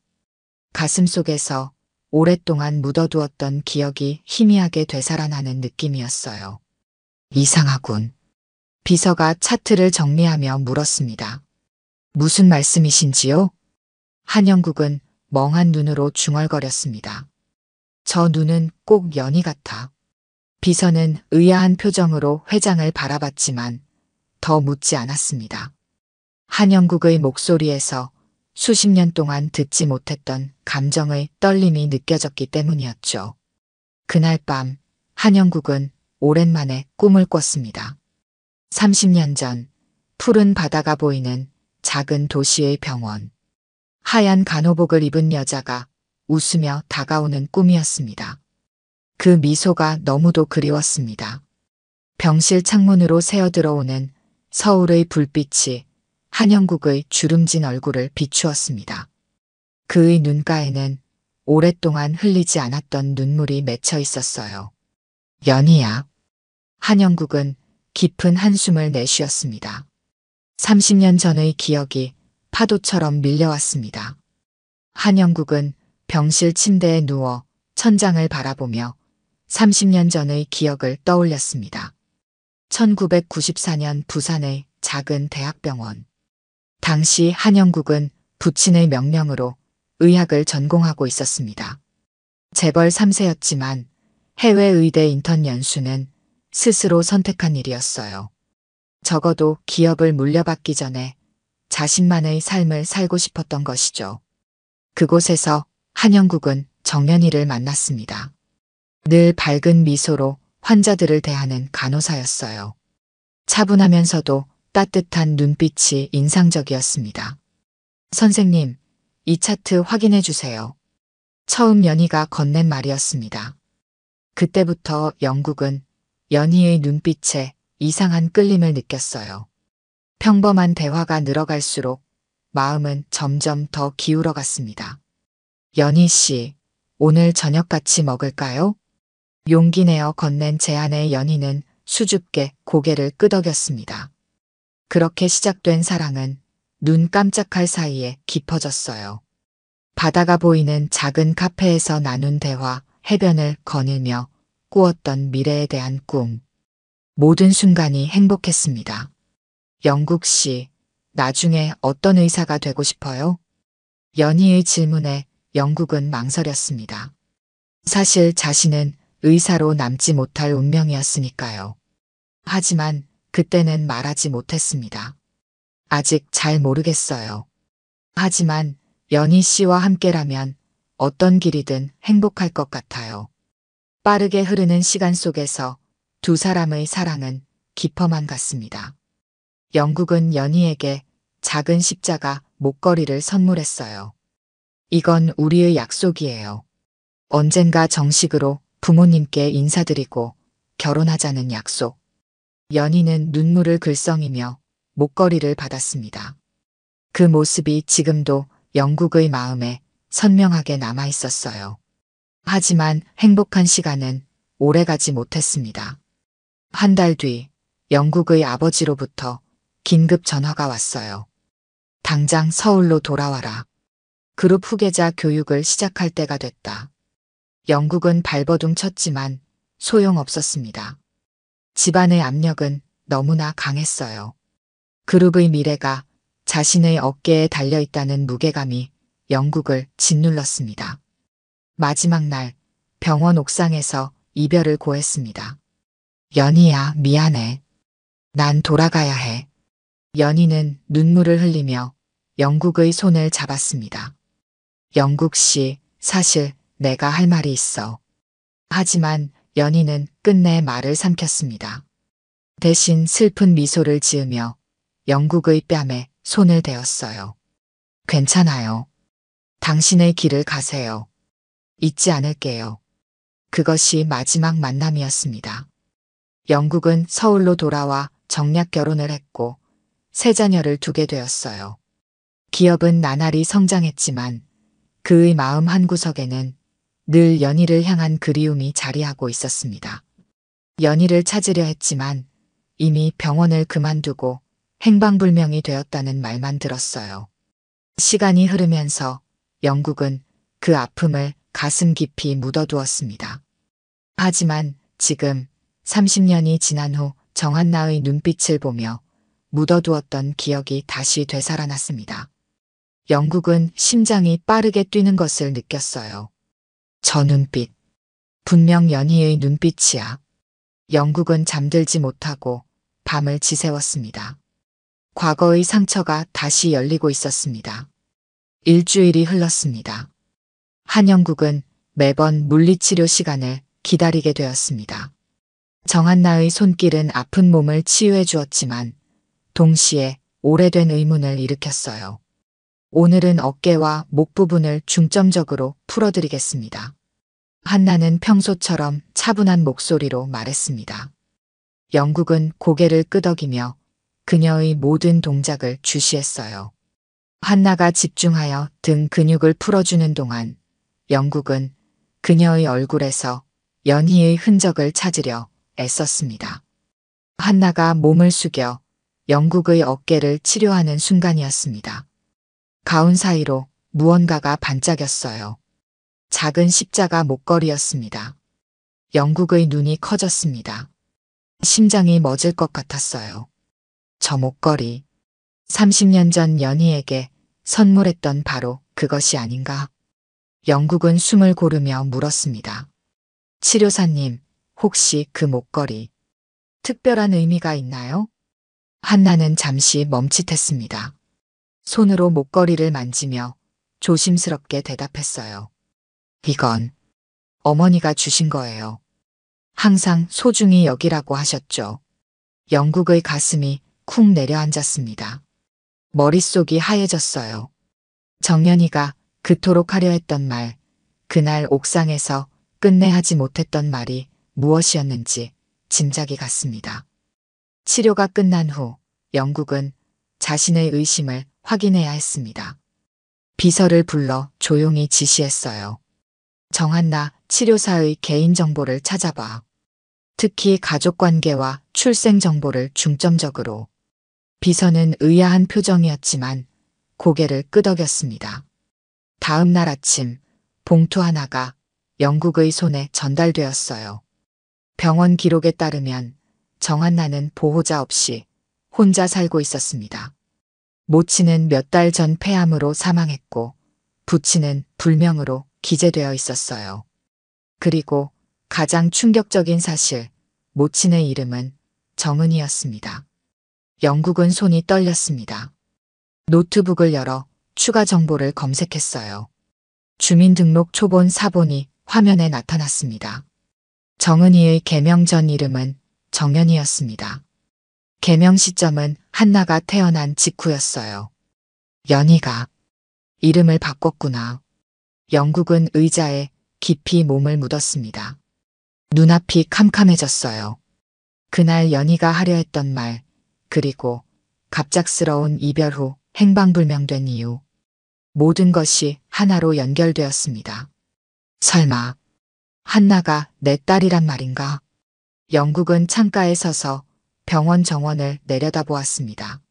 가슴속에서 오랫동안 묻어두었던 기억이 희미하게 되살아나는 느낌이었어요. 이상하군. 비서가 차트를 정리하며 물었습니다. 무슨 말씀이신지요? 한영국은 멍한 눈으로 중얼거렸습니다. 저 눈은 꼭 연희 같아. 비서는 의아한 표정으로 회장을 바라봤지만 더 묻지 않았습니다. 한영국의 목소리에서 수십 년 동안 듣지 못했던 감정의 떨림이 느껴졌기 때문이었죠. 그날 밤 한영국은 오랜만에 꿈을 꿨습니다. 30년 전 푸른 바다가 보이는 작은 도시의 병원. 하얀 간호복을 입은 여자가 웃으며 다가오는 꿈이었습니다. 그 미소가 너무도 그리웠습니다. 병실 창문으로 새어들어오는 서울의 불빛이 한영국의 주름진 얼굴을 비추었습니다. 그의 눈가에는 오랫동안 흘리지 않았던 눈물이 맺혀 있었어요. 연희야. 한영국은 깊은 한숨을 내쉬었습니다. 30년 전의 기억이 파도처럼 밀려왔습니다. 한영국은 병실 침대에 누워 천장을 바라보며 30년 전의 기억을 떠올렸습니다. 1994년 부산의 작은 대학병원. 당시 한영국은 부친의 명령으로 의학을 전공하고 있었습니다. 재벌 3세였지만 해외 의대 인턴 연수는 스스로 선택한 일이었어요. 적어도 기업을 물려받기 전에 자신만의 삶을 살고 싶었던 것이죠. 그곳에서 한영국은 정연희를 만났습니다. 늘 밝은 미소로 환자들을 대하는 간호사였어요. 차분하면서도 따뜻한 눈빛이 인상적이었습니다. 선생님, 이 차트 확인해 주세요. 처음 연희가 건넨 말이었습니다. 그때부터 영국은 연희의 눈빛에 이상한 끌림을 느꼈어요. 평범한 대화가 늘어갈수록 마음은 점점 더 기울어갔습니다. 연희 씨, 오늘 저녁 같이 먹을까요? 용기 내어 건넨 제안에 연희는 수줍게 고개를 끄덕였습니다. 그렇게 시작된 사랑은 눈 깜짝할 사이에 깊어졌어요. 바다가 보이는 작은 카페에서 나눈 대화, 해변을 거닐며 꾸었던 미래에 대한 꿈. 모든 순간이 행복했습니다. 영국 씨, 나중에 어떤 의사가 되고 싶어요? 연희의 질문에 영국은 망설였습니다. 사실 자신은 의사로 남지 못할 운명이었으니까요. 하지만 그때는 말하지 못했습니다. 아직 잘 모르겠어요. 하지만 연희 씨와 함께라면 어떤 길이든 행복할 것 같아요. 빠르게 흐르는 시간 속에서 두 사람의 사랑은 깊어만 갔습니다. 영국은 연희에게 작은 십자가 목걸이를 선물했어요. 이건 우리의 약속이에요. 언젠가 정식으로 부모님께 인사드리고 결혼하자는 약속. 연희는 눈물을 글썽이며 목걸이를 받았습니다. 그 모습이 지금도 영국의 마음에 선명하게 남아 있었어요. 하지만 행복한 시간은 오래가지 못했습니다. 한 달 뒤 영국의 아버지로부터 긴급 전화가 왔어요. 당장 서울로 돌아와라. 그룹 후계자 교육을 시작할 때가 됐다. 영국은 발버둥 쳤지만 소용없었습니다. 집안의 압력은 너무나 강했어요. 그룹의 미래가 자신의 어깨에 달려있다는 무게감이 영국을 짓눌렀습니다. 마지막 날 병원 옥상에서 이별을 고했습니다. 연희야, 미안해. 난 돌아가야 해. 연희는 눈물을 흘리며 영국의 손을 잡았습니다. 영국 씨, 사실 내가 할 말이 있어. 하지만 연희는 끝내 말을 삼켰습니다. 대신 슬픈 미소를 지으며 영국의 뺨에 손을 대었어요. 괜찮아요. 당신의 길을 가세요. 잊지 않을게요. 그것이 마지막 만남이었습니다. 영국은 서울로 돌아와 정략 결혼을 했고 세 자녀를 두게 되었어요. 기업은 나날이 성장했지만 그의 마음 한구석에는 늘 연희를 향한 그리움이 자리하고 있었습니다. 연희를 찾으려 했지만 이미 병원을 그만두고 행방불명이 되었다는 말만 들었어요. 시간이 흐르면서 영국은 그 아픔을 가슴 깊이 묻어두었습니다. 하지만 지금 30년이 지난 후 정한나의 눈빛을 보며 묻어두었던 기억이 다시 되살아났습니다. 영국은 심장이 빠르게 뛰는 것을 느꼈어요. 저 눈빛. 분명 연희의 눈빛이야. 영국은 잠들지 못하고 밤을 지새웠습니다. 과거의 상처가 다시 열리고 있었습니다. 일주일이 흘렀습니다. 한영국은 매번 물리치료 시간을 기다리게 되었습니다. 정한나의 손길은 아픈 몸을 치유해 주었지만 동시에 오래된 의문을 일으켰어요. 오늘은 어깨와 목 부분을 중점적으로 풀어드리겠습니다. 한나는 평소처럼 차분한 목소리로 말했습니다. 영국은 고개를 끄덕이며 그녀의 모든 동작을 주시했어요. 한나가 집중하여 등 근육을 풀어주는 동안 영국은 그녀의 얼굴에서 연희의 흔적을 찾으려 애썼습니다. 한나가 몸을 숙여 영국의 어깨를 치료하는 순간이었습니다. 가운 사이로 무언가가 반짝였어요. 작은 십자가 목걸이였습니다. 영국의 눈이 커졌습니다. 심장이 멎을 것 같았어요. 저 목걸이. 30년 전 연희에게 선물했던 바로 그것이 아닌가? 영국은 숨을 고르며 물었습니다. 치료사님, 혹시 그 목걸이 특별한 의미가 있나요? 한나는 잠시 멈칫했습니다. 손으로 목걸이를 만지며 조심스럽게 대답했어요. 이건 어머니가 주신 거예요. 항상 소중히 여기라고 하셨죠. 영국의 가슴이 쿵 내려앉았습니다. 머릿속이 하얘졌어요. 정연이가 그토록 하려 했던 말, 그날 옥상에서 끝내 하지 못했던 말이 무엇이었는지 짐작이 갔습니다. 치료가 끝난 후 영국은 자신의 의심을 확인해야 했습니다. 비서를 불러 조용히 지시했어요. 정한나 치료사의 개인정보를 찾아봐. 특히 가족관계와 출생정보를 중점적으로. 비서는 의아한 표정이었지만 고개를 끄덕였습니다. 다음 날 아침 봉투 하나가 영국의 손에 전달되었어요. 병원 기록에 따르면 정한나는 보호자 없이 혼자 살고 있었습니다. 모친은 몇 달 전 폐암으로 사망했고 부친은 불명으로 기재되어 있었어요. 그리고 가장 충격적인 사실, 모친의 이름은 정은이었습니다. 영국은 손이 떨렸습니다. 노트북을 열어 추가 정보를 검색했어요. 주민등록 초본 사본이 화면에 나타났습니다. 정은이의 개명 전 이름은 정연이었습니다. 개명 시점은 한나가 태어난 직후였어요. 연희가 이름을 바꿨구나. 영국은 의자에 깊이 몸을 묻었습니다. 눈앞이 캄캄해졌어요. 그날 연희가 하려 했던 말, 그리고 갑작스러운 이별 후 행방불명된 이유. 모든 것이 하나로 연결되었습니다. 설마 한나가 내 딸이란 말인가? 영국은 창가에 서서 병원 정원을 내려다보았습니다.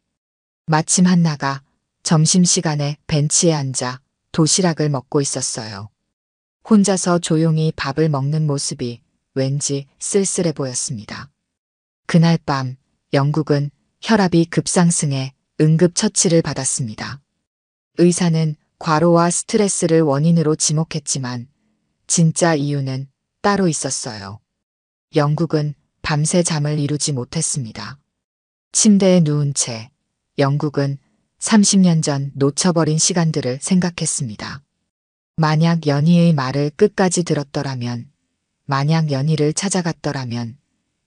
마침 한나가 점심시간에 벤치에 앉아 도시락을 먹고 있었어요. 혼자서 조용히 밥을 먹는 모습이 왠지 쓸쓸해 보였습니다. 그날 밤 영국은 혈압이 급상승해 응급처치를 받았습니다. 의사는 과로와 스트레스를 원인으로 지목했지만 진짜 이유는 따로 있었어요. 영국은 밤새 잠을 이루지 못했습니다. 침대에 누운 채 영국은 30년 전 놓쳐버린 시간들을 생각했습니다. 만약 연희의 말을 끝까지 들었더라면, 만약 연희를 찾아갔더라면,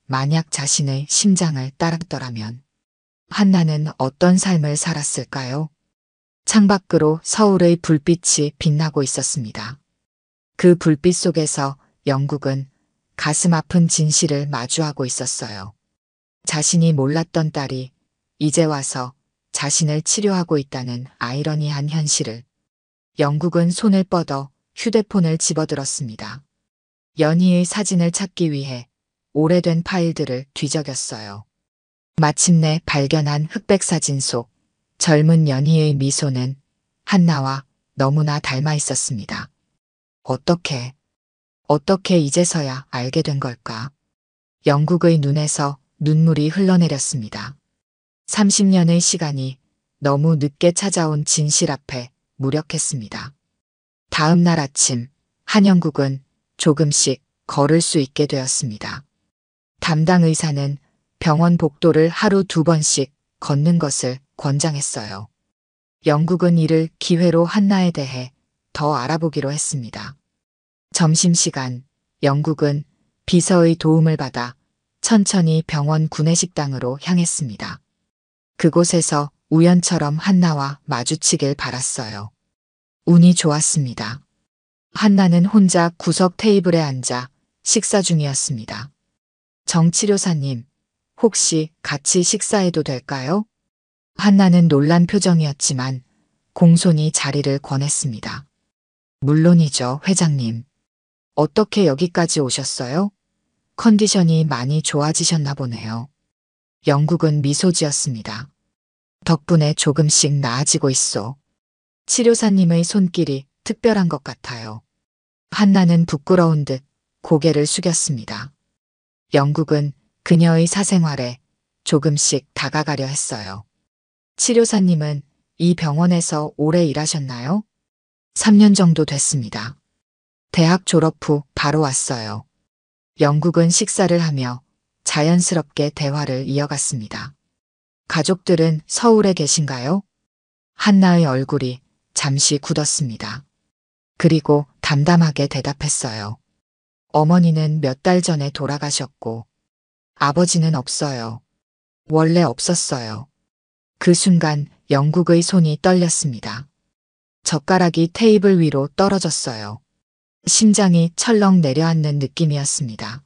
만약 자신의 심장을 따랐더라면, 한나는 어떤 삶을 살았을까요? 창밖으로 서울의 불빛이 빛나고 있었습니다. 그 불빛 속에서 영국은 가슴 아픈 진실을 마주하고 있었어요. 자신이 몰랐던 딸이 이제 와서 자신을 치료하고 있다는 아이러니한 현실을. 영국은 손을 뻗어 휴대폰을 집어들었습니다. 연희의 사진을 찾기 위해 오래된 파일들을 뒤적였어요. 마침내 발견한 흑백 사진 속 젊은 연희의 미소는 한나와 너무나 닮아 있었습니다. 어떻게 이제서야 알게 된 걸까? 영국의 눈에서 눈물이 흘러내렸습니다. 30년의 시간이 너무 늦게 찾아온 진실 앞에 무력했습니다. 다음 날 아침, 한영국은 조금씩 걸을 수 있게 되었습니다. 담당 의사는 병원 복도를 하루 2번씩 걷는 것을 권장했어요. 영국은 이를 기회로 한나에 대해 더 알아보기로 했습니다. 점심시간, 영국은 비서의 도움을 받아 천천히 병원 구내식당으로 향했습니다. 그곳에서 우연처럼 한나와 마주치길 바랐어요. 운이 좋았습니다. 한나는 혼자 구석 테이블에 앉아 식사 중이었습니다. 정치료사님, 혹시 같이 식사해도 될까요? 한나는 놀란 표정이었지만 공손히 자리를 권했습니다. 물론이죠, 회장님. 어떻게 여기까지 오셨어요? 컨디션이 많이 좋아지셨나 보네요. 영국은 미소 지었습니다. 덕분에 조금씩 나아지고 있소. 치료사님의 손길이 특별한 것 같아요. 한나는 부끄러운 듯 고개를 숙였습니다. 영국은 그녀의 사생활에 조금씩 다가가려 했어요. 치료사님은 이 병원에서 오래 일하셨나요? 3년 정도 됐습니다. 대학 졸업 후 바로 왔어요. 영국은 식사를 하며 자연스럽게 대화를 이어갔습니다. 가족들은 서울에 계신가요? 한나의 얼굴이 잠시 굳었습니다. 그리고 담담하게 대답했어요. 어머니는 몇 달 전에 돌아가셨고, 아버지는 없어요. 원래 없었어요. 그 순간 영국의 손이 떨렸습니다. 젓가락이 테이블 위로 떨어졌어요. 심장이 철렁 내려앉는 느낌이었습니다.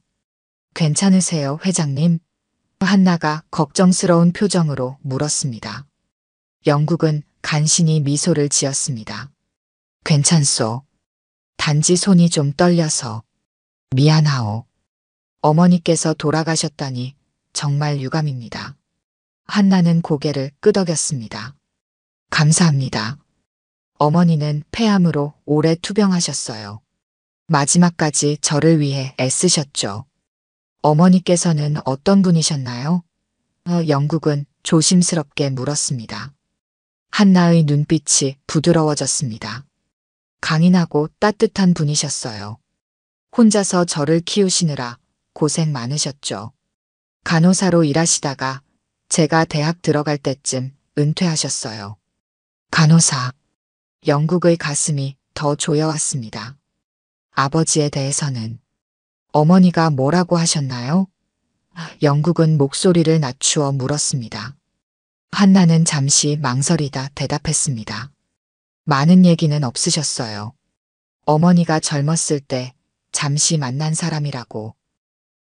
괜찮으세요, 회장님? 한나가 걱정스러운 표정으로 물었습니다. 영국은 간신히 미소를 지었습니다. 괜찮소. 단지 손이 좀 떨려서. 미안하오. 어머니께서 돌아가셨다니 정말 유감입니다. 한나는 고개를 끄덕였습니다. 감사합니다. 어머니는 폐암으로 오래 투병하셨어요. 마지막까지 저를 위해 애쓰셨죠. 어머니께서는 어떤 분이셨나요? 영국은 조심스럽게 물었습니다. 한나의 눈빛이 부드러워졌습니다. 강인하고 따뜻한 분이셨어요. 혼자서 저를 키우시느라 고생 많으셨죠. 간호사로 일하시다가 제가 대학 들어갈 때쯤 은퇴하셨어요. 간호사. 영국의 가슴이 더 조여왔습니다. 아버지에 대해서는 어머니가 뭐라고 하셨나요? 영국은 목소리를 낮추어 물었습니다. 한나는 잠시 망설이다 대답했습니다. 많은 얘기는 없으셨어요. 어머니가 젊었을 때 잠시 만난 사람이라고,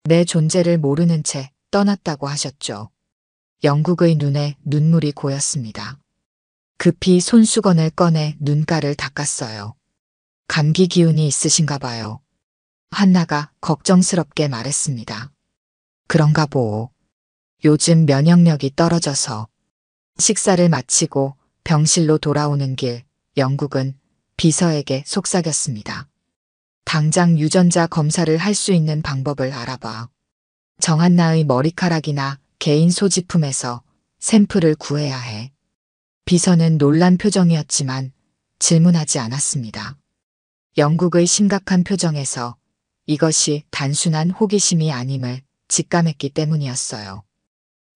내 존재를 모르는 채 떠났다고 하셨죠. 영국의 눈에 눈물이 고였습니다. 급히 손수건을 꺼내 눈가를 닦았어요. 감기 기운이 있으신가 봐요. 한나가 걱정스럽게 말했습니다. 그런가 보오. 요즘 면역력이 떨어져서. 식사를 마치고 병실로 돌아오는 길, 영국은 비서에게 속삭였습니다. 당장 유전자 검사를 할 수 있는 방법을 알아봐. 정한나의 머리카락이나 개인 소지품에서 샘플을 구해야 해. 비서는 놀란 표정이었지만 질문하지 않았습니다. 영국의 심각한 표정에서 이것이 단순한 호기심이 아님을 직감했기 때문이었어요.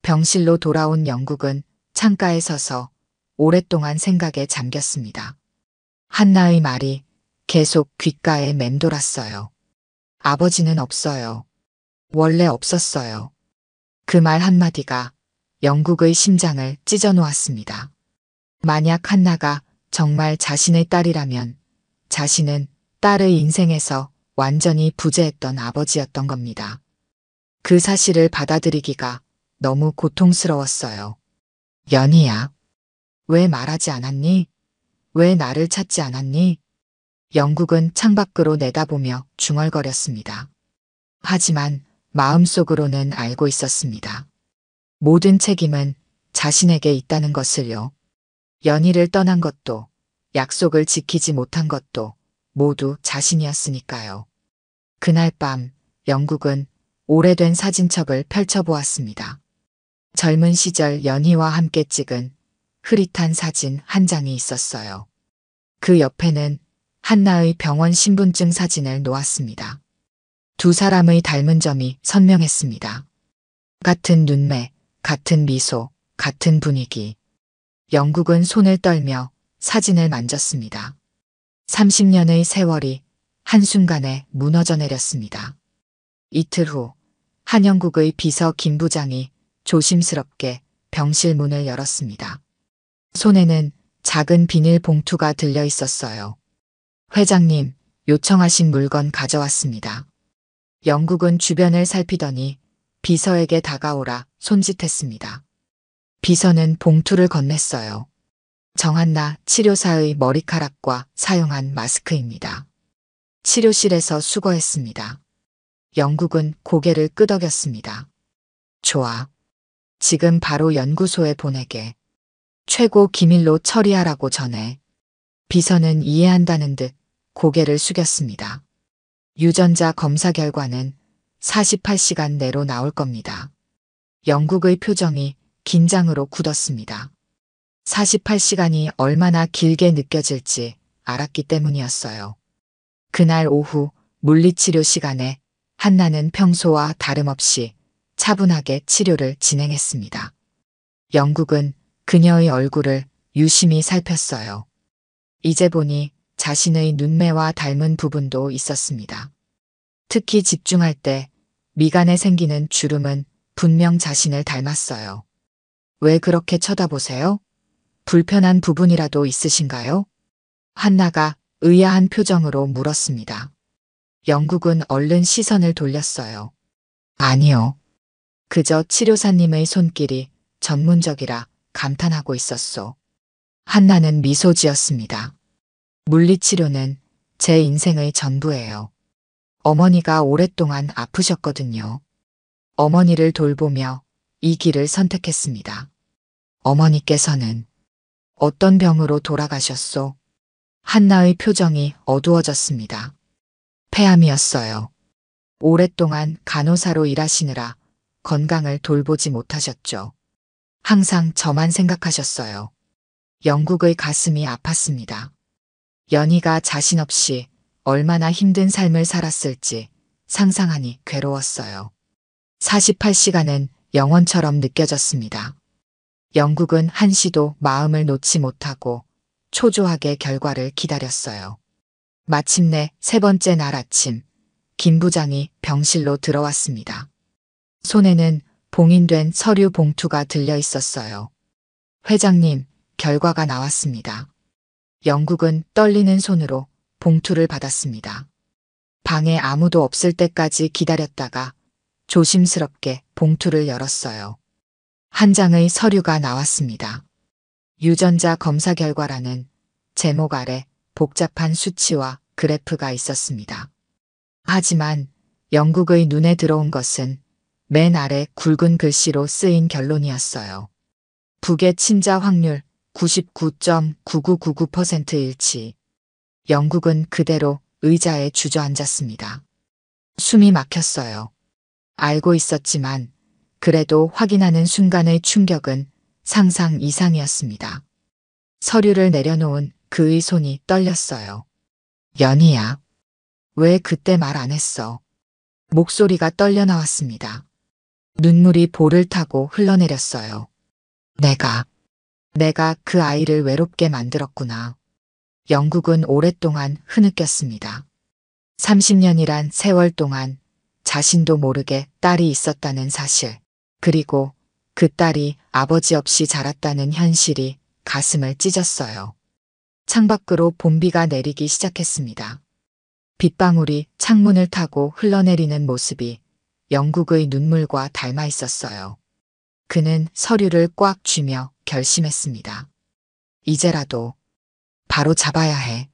병실로 돌아온 영국은 창가에 서서 오랫동안 생각에 잠겼습니다. 한나의 말이 계속 귓가에 맴돌았어요. 아버지는 없어요. 원래 없었어요. 그 말 한마디가 영국의 심장을 찢어 놓았습니다. 만약 한나가 정말 자신의 딸이라면 자신은 딸의 인생에서 완전히 부재했던 아버지였던 겁니다. 그 사실을 받아들이기가 너무 고통스러웠어요. 연희야. 왜 말하지 않았니? 왜 나를 찾지 않았니? 영국은 창밖으로 내다보며 중얼거렸습니다. 하지만 마음속으로는 알고 있었습니다. 모든 책임은 자신에게 있다는 것을요. 연희를 떠난 것도, 약속을 지키지 못한 것도 모두 자신이었으니까요. 그날 밤 영국은 오래된 사진첩을 펼쳐보았습니다. 젊은 시절 연희와 함께 찍은 흐릿한 사진 한 장이 있었어요. 그 옆에는 한나의 병원 신분증 사진을 놓았습니다. 두 사람의 닮은 점이 선명했습니다. 같은 눈매, 같은 미소, 같은 분위기. 영국은 손을 떨며 사진을 만졌습니다. 30년의 세월이 한순간에 무너져 내렸습니다. 이틀 후 한영국의 비서 김 부장이 조심스럽게 병실 문을 열었습니다. 손에는 작은 비닐 봉투가 들려 있었어요. 회장님, 요청하신 물건 가져왔습니다. 영국은 주변을 살피더니 비서에게 다가오라 손짓했습니다. 비서는 봉투를 건넸어요. 정한나 치료사의 머리카락과 사용한 마스크입니다. 치료실에서 수거했습니다. 영국은 고개를 끄덕였습니다. 좋아. 지금 바로 연구소에 보내게. 최고 기밀로 처리하라고 전해. 비서는 이해한다는 듯 고개를 숙였습니다. 유전자 검사 결과는 48시간 내로 나올 겁니다. 영국의 표정이 긴장으로 굳었습니다. 48시간이 얼마나 길게 느껴질지 알았기 때문이었어요. 그날 오후 물리치료 시간에 한나는 평소와 다름없이 차분하게 치료를 진행했습니다. 영국은 그녀의 얼굴을 유심히 살폈어요. 이제 보니 자신의 눈매와 닮은 부분도 있었습니다. 특히 집중할 때 미간에 생기는 주름은 분명 자신을 닮았어요. 왜 그렇게 쳐다보세요? 불편한 부분이라도 있으신가요? 한나가 의아한 표정으로 물었습니다. 영국은 얼른 시선을 돌렸어요. 아니요. 그저 치료사님의 손길이 전문적이라 감탄하고 있었소. 한나는 미소 지었습니다. 물리치료는 제 인생의 전부예요. 어머니가 오랫동안 아프셨거든요. 어머니를 돌보며 이 길을 선택했습니다. 어머니께서는 어떤 병으로 돌아가셨소? 한나의 표정이 어두워졌습니다. 폐암이었어요. 오랫동안 간호사로 일하시느라 건강을 돌보지 못하셨죠. 항상 저만 생각하셨어요. 영국의 가슴이 아팠습니다. 연희가 자신 없이 얼마나 힘든 삶을 살았을지 상상하니 괴로웠어요. 48시간은 영원처럼 느껴졌습니다. 영국은 한시도 마음을 놓지 못하고 초조하게 결과를 기다렸어요. 마침내 세 번째 날 아침, 김 부장이 병실로 들어왔습니다. 손에는 봉인된 서류 봉투가 들려 있었어요. 회장님, 결과가 나왔습니다. 영국은 떨리는 손으로 봉투를 받았습니다. 방에 아무도 없을 때까지 기다렸다가 조심스럽게 봉투를 열었어요. 한 장의 서류가 나왔습니다. 유전자 검사 결과라는 제목 아래 복잡한 수치와 그래프가 있었습니다. 하지만 영국의 눈에 들어온 것은 맨 아래 굵은 글씨로 쓰인 결론이었어요. 북의 친자 확률 99.9999% 일치. 영국은 그대로 의자에 주저앉았습니다. 숨이 막혔어요. 알고 있었지만 그래도 확인하는 순간의 충격은 상상 이상이었습니다. 서류를 내려놓은 그의 손이 떨렸어요. 연희야. 왜 그때 말 안 했어? 목소리가 떨려 나왔습니다. 눈물이 볼을 타고 흘러내렸어요. 내가 그 아이를 외롭게 만들었구나. 영국은 오랫동안 흐느꼈습니다. 30년이란 세월 동안 자신도 모르게 딸이 있었다는 사실, 그리고 그 딸이 아버지 없이 자랐다는 현실이 가슴을 찢었어요. 창밖으로 봄비가 내리기 시작했습니다. 빗방울이 창문을 타고 흘러내리는 모습이 영국의 눈물과 닮아 있었어요. 그는 서류를 꽉 쥐며 결심했습니다. 이제라도 바로 잡아야 해.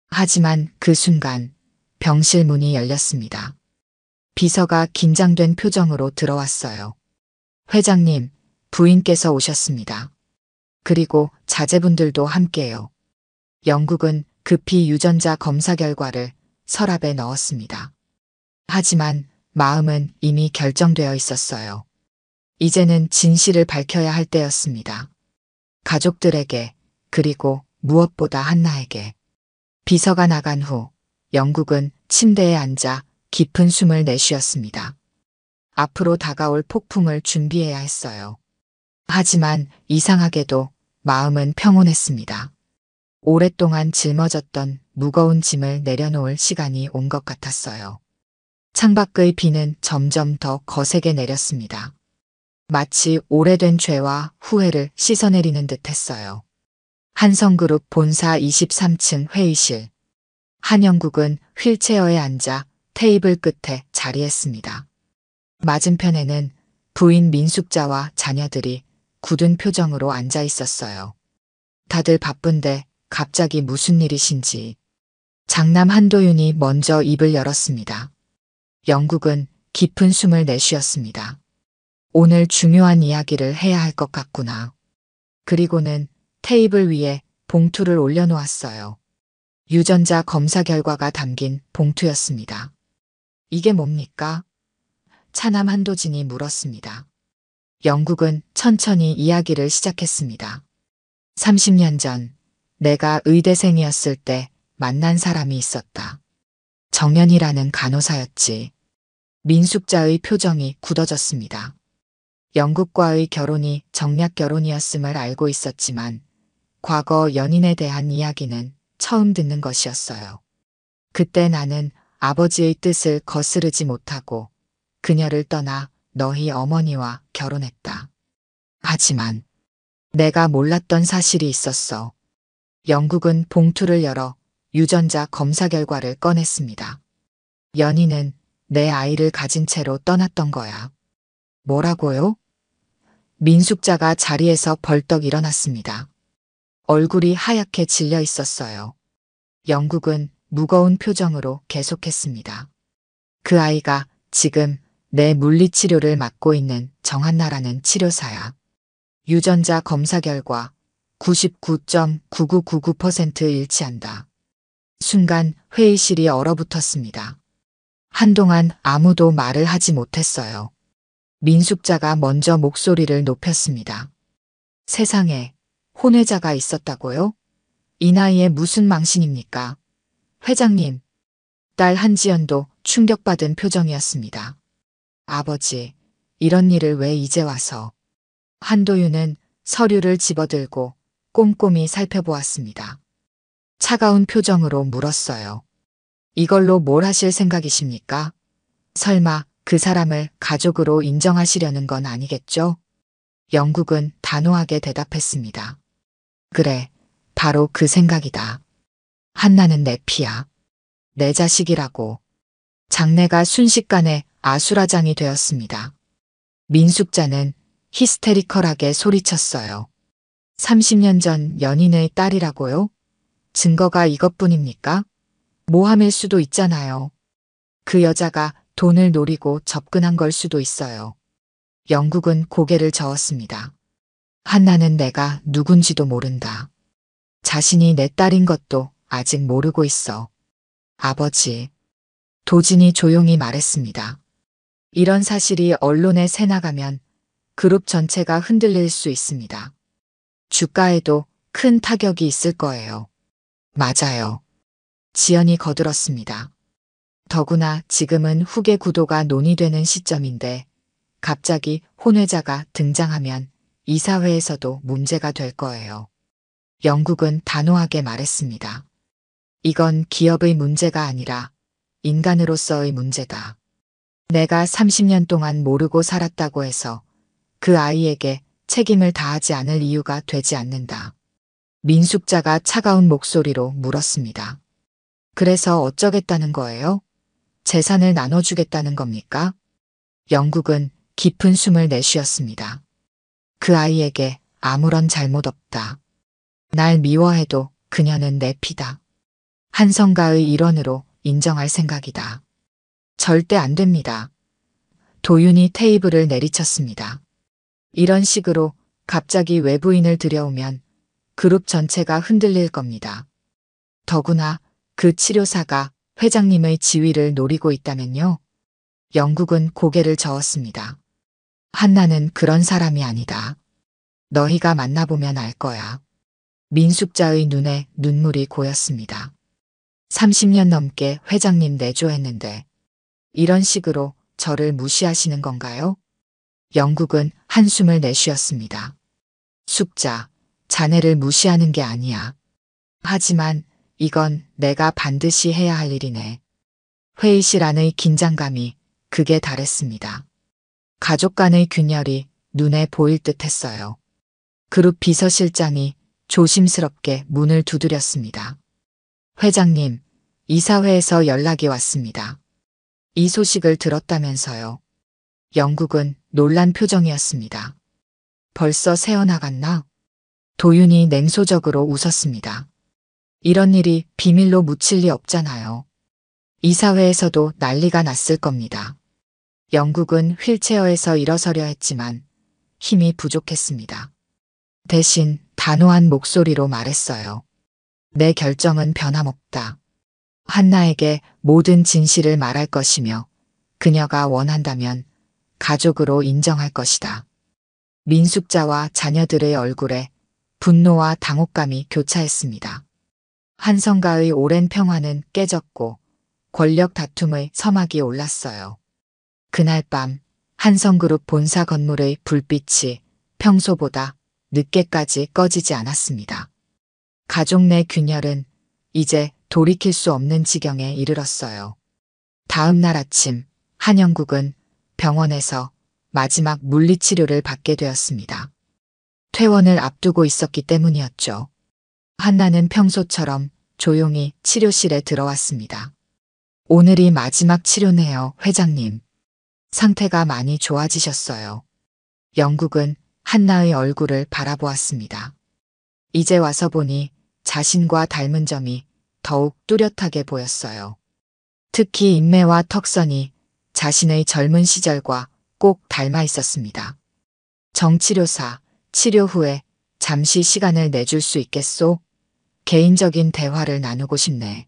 하지만 그 순간 병실 문이 열렸습니다. 비서가 긴장된 표정으로 들어왔어요. 회장님, 부인께서 오셨습니다. 그리고 자제분들도 함께요. 영국은 급히 유전자 검사 결과를 서랍에 넣었습니다. 하지만 마음은 이미 결정되어 있었어요. 이제는 진실을 밝혀야 할 때였습니다. 가족들에게, 그리고 무엇보다 한나에게. 비서가 나간 후 영국은 침대에 앉아 깊은 숨을 내쉬었습니다. 앞으로 다가올 폭풍을 준비해야 했어요. 하지만 이상하게도 마음은 평온했습니다. 오랫동안 짊어졌던 무거운 짐을 내려놓을 시간이 온 것 같았어요. 창밖의 비는 점점 더 거세게 내렸습니다. 마치 오래된 죄와 후회를 씻어내리는 듯 했어요. 한성그룹 본사 23층 회의실. 한영국은 휠체어에 앉아 테이블 끝에 자리했습니다. 맞은편에는 부인 민숙자와 자녀들이 굳은 표정으로 앉아 있었어요. 다들 바쁜데 갑자기 무슨 일이신지. 장남 한도윤이 먼저 입을 열었습니다. 영국은 깊은 숨을 내쉬었습니다. 오늘 중요한 이야기를 해야 할 것 같구나. 그리고는 테이블 위에 봉투를 올려놓았어요. 유전자 검사 결과가 담긴 봉투였습니다. 이게 뭡니까? 차남 한도진이 물었습니다. 영국은 천천히 이야기를 시작했습니다. 30년 전 내가 의대생이었을 때 만난 사람이 있었다. 정연이라는 간호사였지. 민숙자의 표정이 굳어졌습니다. 영국과의 결혼이 정략 결혼이었음을 알고 있었지만 과거 연인에 대한 이야기는 처음 듣는 것이었어요. 그때 나는 아버지의 뜻을 거스르지 못하고 그녀를 떠나 너희 어머니와 결혼했다. 하지만 내가 몰랐던 사실이 있었어. 영국은 봉투를 열어 유전자 검사 결과를 꺼냈습니다. 연희는 내 아이를 가진 채로 떠났던 거야. 뭐라고요? 민숙자가 자리에서 벌떡 일어났습니다. 얼굴이 하얗게 질려 있었어요. 영국은 무거운 표정으로 계속했습니다. 그 아이가 지금 내 물리치료를 맡고 있는 정한나라는 치료사야. 유전자 검사 결과 99.9999% 일치한다. 순간 회의실이 얼어붙었습니다. 한동안 아무도 말을 하지 못했어요. 민숙자가 먼저 목소리를 높였습니다. 세상에 혼외자가 있었다고요? 이 나이에 무슨 망신입니까? 회장님, 딸 한지연도 충격받은 표정이었습니다. 아버지, 이런 일을 왜 이제 와서? 한도윤은 서류를 집어들고 꼼꼼히 살펴보았습니다. 차가운 표정으로 물었어요. 이걸로 뭘 하실 생각이십니까? 설마 그 사람을 가족으로 인정하시려는 건 아니겠죠? 영국은 단호하게 대답했습니다. 그래, 바로 그 생각이다. 한나는 내 피야. 내 자식이라고. 장내가 순식간에 아수라장이 되었습니다. 민숙자는 히스테리컬하게 소리쳤어요. 30년 전 연인의 딸이라고요? 증거가 이것뿐입니까? 모함일 수도 있잖아요. 그 여자가 돈을 노리고 접근한 걸 수도 있어요. 영국은 고개를 저었습니다. 한나는 내가 누군지도 모른다. 자신이 내 딸인 것도 아직 모르고 있어. 아버지. 도진이 조용히 말했습니다. 이런 사실이 언론에 새나가면 그룹 전체가 흔들릴 수 있습니다. 주가에도 큰 타격이 있을 거예요. 맞아요. 지연이 거들었습니다. 더구나 지금은 후계 구도가 논의되는 시점인데 갑자기 혼외자가 등장하면 이사회에서도 문제가 될 거예요. 영국은 단호하게 말했습니다. 이건 기업의 문제가 아니라 인간으로서의 문제다. 내가 30년 동안 모르고 살았다고 해서 그 아이에게 책임을 다하지 않을 이유가 되지 않는다. 민숙자가 차가운 목소리로 물었습니다. 그래서 어쩌겠다는 거예요? 재산을 나눠주겠다는 겁니까? 영국은 깊은 숨을 내쉬었습니다. 그 아이에게 아무런 잘못 없다. 날 미워해도 그녀는 내 피다. 한성가의 일원으로 인정할 생각이다. 절대 안 됩니다. 도윤이 테이블을 내리쳤습니다. 이런 식으로 갑자기 외부인을 들여오면 그룹 전체가 흔들릴 겁니다. 더구나 그 치료사가 회장님의 지위를 노리고 있다면요. 영국은 고개를 저었습니다. 한나는 그런 사람이 아니다. 너희가 만나보면 알 거야. 민숙자의 눈에 눈물이 고였습니다. 30년 넘게 회장님 내조했는데 이런 식으로 저를 무시하시는 건가요? 영국은 한숨을 내쉬었습니다. 숙자, 자네를 무시하는 게 아니야. 하지만 이건 내가 반드시 해야 할 일이네. 회의실 안의 긴장감이 극에 달했습니다. 가족 간의 균열이 눈에 보일 듯 했어요. 그룹 비서실장이 조심스럽게 문을 두드렸습니다. 회장님, 이사회에서 연락이 왔습니다. 이 소식을 들었다면서요. 영국은 놀란 표정이었습니다. 벌써 새어나갔나? 도윤이 냉소적으로 웃었습니다. 이런 일이 비밀로 묻힐 리 없잖아요. 이사회에서도 난리가 났을 겁니다. 영국은 휠체어에서 일어서려 했지만 힘이 부족했습니다. 대신 단호한 목소리로 말했어요. 내 결정은 변함없다. 한나에게 모든 진실을 말할 것이며 그녀가 원한다면 가족으로 인정할 것이다. 민숙자와 자녀들의 얼굴에 분노와 당혹감이 교차했습니다. 한성가의 오랜 평화는 깨졌고 권력 다툼의 서막이 올랐어요. 그날 밤 한성그룹 본사 건물의 불빛이 평소보다 늦게까지 꺼지지 않았습니다. 가족 내 균열은 이제 돌이킬 수 없는 지경에 이르렀어요. 다음 날 아침 한영국은 병원에서 마지막 물리치료를 받게 되었습니다. 퇴원을 앞두고 있었기 때문이었죠. 한나는 평소처럼 조용히 치료실에 들어왔습니다. 오늘이 마지막 치료네요, 회장님. 상태가 많이 좋아지셨어요. 영국은 한나의 얼굴을 바라보았습니다. 이제 와서 보니 자신과 닮은 점이 더욱 뚜렷하게 보였어요. 특히 인매와 턱선이 자신의 젊은 시절과 꼭 닮아 있었습니다. 정치료사, 치료 후에 잠시 시간을 내줄 수 있겠소? 개인적인 대화를 나누고 싶네.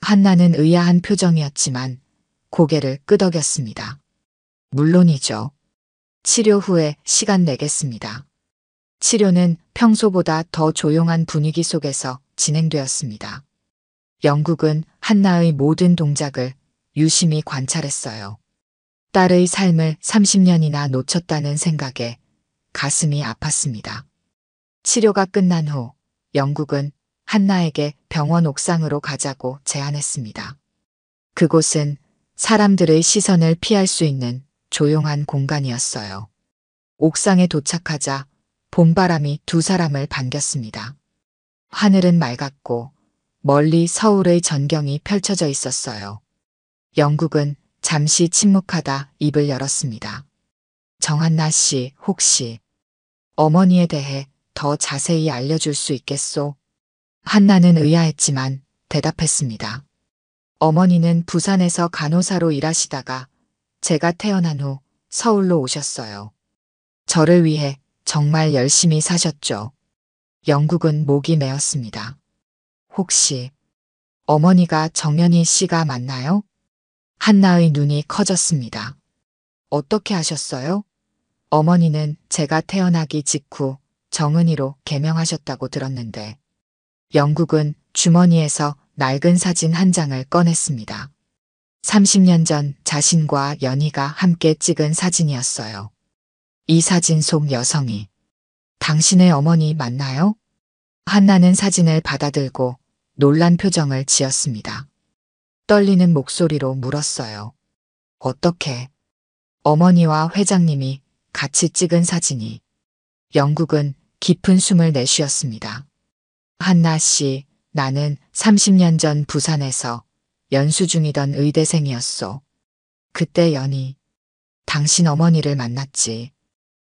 한나는 의아한 표정이었지만 고개를 끄덕였습니다. 물론이죠. 치료 후에 시간 내겠습니다. 치료는 평소보다 더 조용한 분위기 속에서 진행되었습니다. 영국은 한나의 모든 동작을 유심히 관찰했어요. 딸의 삶을 30년이나 놓쳤다는 생각에 가슴이 아팠습니다. 치료가 끝난 후 영국은 한나에게 병원 옥상으로 가자고 제안했습니다. 그곳은 사람들의 시선을 피할 수 있는 조용한 공간이었어요. 옥상에 도착하자 봄바람이 두 사람을 반겼습니다. 하늘은 맑았고 멀리 서울의 전경이 펼쳐져 있었어요. 영국은 잠시 침묵하다 입을 열었습니다. 정한나 씨, 혹시 어머니에 대해 더 자세히 알려줄 수 있겠소? 한나는 의아했지만 대답했습니다. 어머니는 부산에서 간호사로 일하시다가 제가 태어난 후 서울로 오셨어요. 저를 위해 정말 열심히 사셨죠. 영국은 목이 메었습니다. 혹시 어머니가 정연희 씨가 맞나요? 한나의 눈이 커졌습니다. 어떻게 아셨어요? 어머니는 제가 태어나기 직후 정은이로 개명하셨다고 들었는데 영국은 주머니에서 낡은 사진 한 장을 꺼냈습니다. 30년 전 자신과 연희가 함께 찍은 사진이었어요. 이 사진 속 여성이 당신의 어머니 맞나요? 한나는 사진을 받아들고 놀란 표정을 지었습니다. 떨리는 목소리로 물었어요. 어떻게? 어머니와 회장님이 같이 찍은 사진이. 영국은 깊은 숨을 내쉬었습니다. 한나 씨, 나는 30년 전 부산에서 연수 중이던 의대생이었소. 그때 연희, 당신 어머니를 만났지.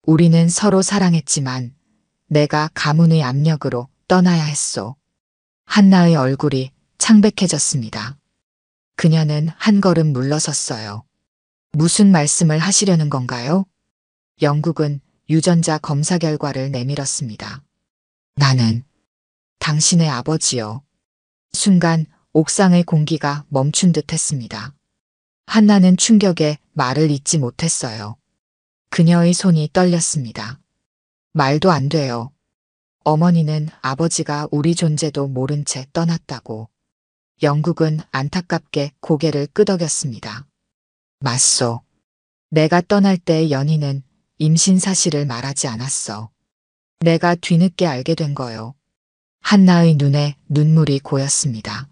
우리는 서로 사랑했지만 내가 가문의 압력으로 떠나야 했소. 한나의 얼굴이 창백해졌습니다. 그녀는 한 걸음 물러섰어요. 무슨 말씀을 하시려는 건가요? 영국은 유전자 검사 결과를 내밀었습니다. 나는 당신의 아버지요. 순간 옥상의 공기가 멈춘 듯 했습니다. 한나는 충격에 말을 잇지 못했어요. 그녀의 손이 떨렸습니다. 말도 안 돼요. 어머니는 아버지가 우리 존재도 모른 채 떠났다고. 영국은 안타깝게 고개를 끄덕였습니다. 맞소. 내가 떠날 때 연희는 임신 사실을 말하지 않았어. 내가 뒤늦게 알게 된 거요. 한나의 눈에 눈물이 고였습니다.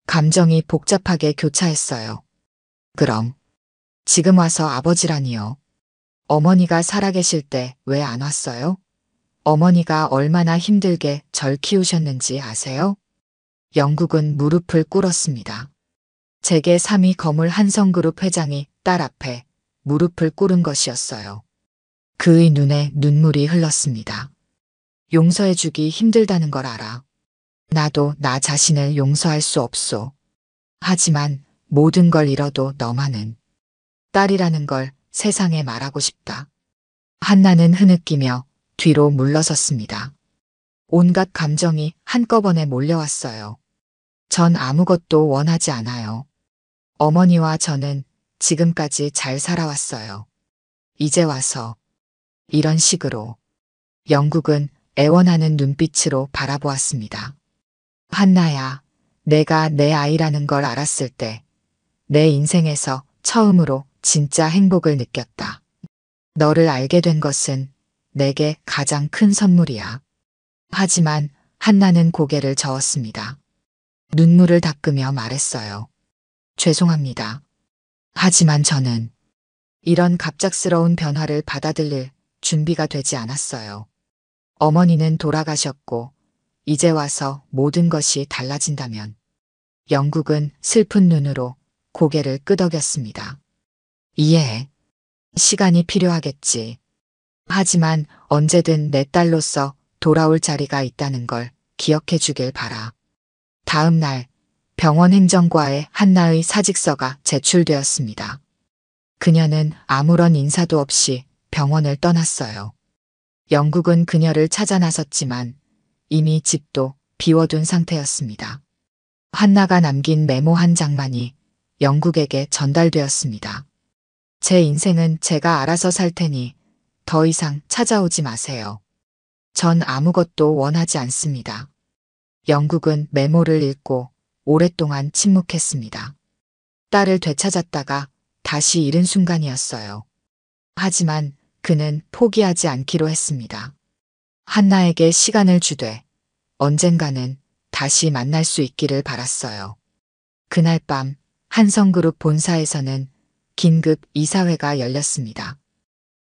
감정이 복잡하게 교차했어요. 그럼 지금 와서 아버지라니요. 어머니가 살아계실 때 왜 안 왔어요? 어머니가 얼마나 힘들게 절 키우셨는지 아세요? 영국은 무릎을 꿇었습니다. 제게 3위 거물 한성그룹 회장이 딸 앞에 무릎을 꿇은 것이었어요. 그의 눈에 눈물이 흘렀습니다. 용서해주기 힘들다는 걸 알아. 나도 나 자신을 용서할 수 없소. 하지만 모든 걸 잃어도 너만은 딸이라는 걸 세상에 말하고 싶다. 한나는 흐느끼며 뒤로 물러섰습니다. 온갖 감정이 한꺼번에 몰려왔어요. 전 아무것도 원하지 않아요. 어머니와 저는 지금까지 잘 살아왔어요. 이제 와서 이런 식으로. 영국은 애원하는 눈빛으로 바라보았습니다. 한나야, 내가 내 아이라는 걸 알았을 때 내 인생에서 처음으로 진짜 행복을 느꼈다. 너를 알게 된 것은 내게 가장 큰 선물이야. 하지만 한나는 고개를 저었습니다. 눈물을 닦으며 말했어요. 죄송합니다. 하지만 저는 이런 갑작스러운 변화를 받아들일 준비가 되지 않았어요. 어머니는 돌아가셨고 이제 와서 모든 것이 달라진다면. 영국은 슬픈 눈으로 고개를 끄덕였습니다. 이해해. 시간이 필요하겠지. 하지만 언제든 내 딸로서 돌아올 자리가 있다는 걸 기억해 주길 바라. 다음 날 병원 행정과에 한나의 사직서가 제출되었습니다. 그녀는 아무런 인사도 없이 병원을 떠났어요. 영국은 그녀를 찾아 나섰지만 이미 집도 비워둔 상태였습니다. 한나가 남긴 메모 한 장만이 영국에게 전달되었습니다. 제 인생은 제가 알아서 살 테니 더 이상 찾아오지 마세요. 전 아무것도 원하지 않습니다. 영국은 메모를 읽고 오랫동안 침묵했습니다. 딸을 되찾았다가 다시 잃은 순간이었어요. 하지만 그는 포기하지 않기로 했습니다. 한나에게 시간을 주되 언젠가는 다시 만날 수 있기를 바랐어요. 그날 밤 한성그룹 본사에서는 긴급 이사회가 열렸습니다.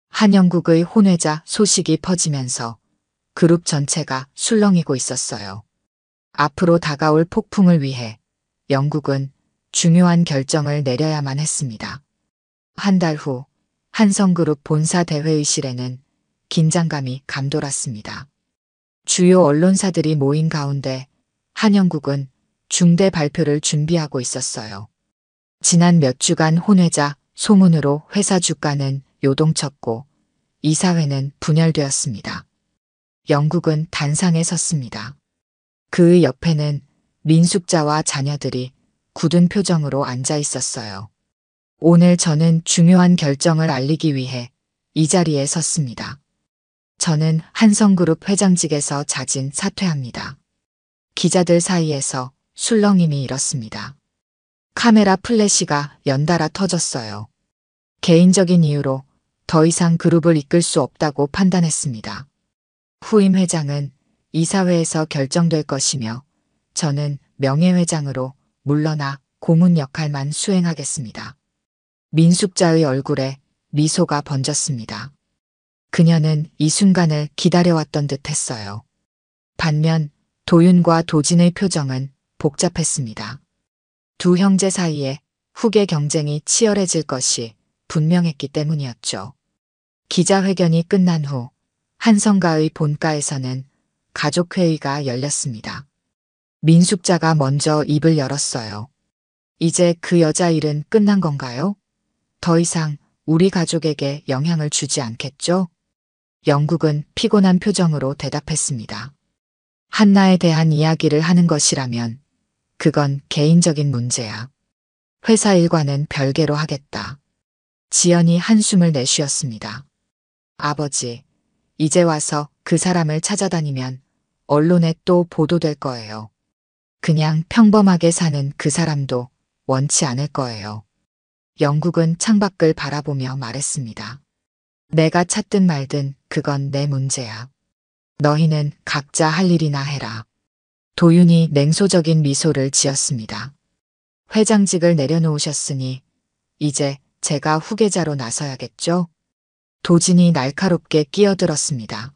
한영국의 혼외자 소식이 퍼지면서 그룹 전체가 술렁이고 있었어요. 앞으로 다가올 폭풍을 위해 영국은 중요한 결정을 내려야만 했습니다. 한 달 후 한성그룹 본사 대회의실에는 긴장감이 감돌았습니다. 주요 언론사들이 모인 가운데 한영국은 중대 발표를 준비하고 있었어요. 지난 몇 주간 혼외자 소문으로 회사 주가는 요동쳤고 이사회는 분열되었습니다. 영국은 단상에 섰습니다. 그의 옆에는 민숙자와 자녀들이 굳은 표정으로 앉아 있었어요. 오늘 저는 중요한 결정을 알리기 위해 이 자리에 섰습니다. 저는 한성그룹 회장직에서 자진 사퇴합니다. 기자들 사이에서 술렁임이 일었습니다. 카메라 플래시가 연달아 터졌어요. 개인적인 이유로 더 이상 그룹을 이끌 수 없다고 판단했습니다. 후임 회장은 이사회에서 결정될 것이며 저는 명예회장으로 물러나 고문 역할만 수행하겠습니다. 민숙자의 얼굴에 미소가 번졌습니다. 그녀는 이 순간을 기다려왔던 듯 했어요. 반면 도윤과 도진의 표정은 복잡했습니다. 두 형제 사이에 후계 경쟁이 치열해질 것이 분명했기 때문이었죠. 기자회견이 끝난 후 한성가의 본가에서는 가족회의가 열렸습니다. 민숙자가 먼저 입을 열었어요. 이제 그 여자 일은 끝난 건가요? 더 이상 우리 가족에게 영향을 주지 않겠죠? 영국은 피곤한 표정으로 대답했습니다. 한나에 대한 이야기를 하는 것이라면 그건 개인적인 문제야. 회사 일과는 별개로 하겠다. 지연이 한숨을 내쉬었습니다. 아버지, 이제 와서 그 사람을 찾아다니면 언론에 또 보도될 거예요. 그냥 평범하게 사는 그 사람도 원치 않을 거예요. 영국은 창밖을 바라보며 말했습니다. 내가 찾든 말든 그건 내 문제야. 너희는 각자 할 일이나 해라. 도윤이 냉소적인 미소를 지었습니다. 회장직을 내려놓으셨으니 이제 제가 후계자로 나서야겠죠? 도진이 날카롭게 끼어들었습니다.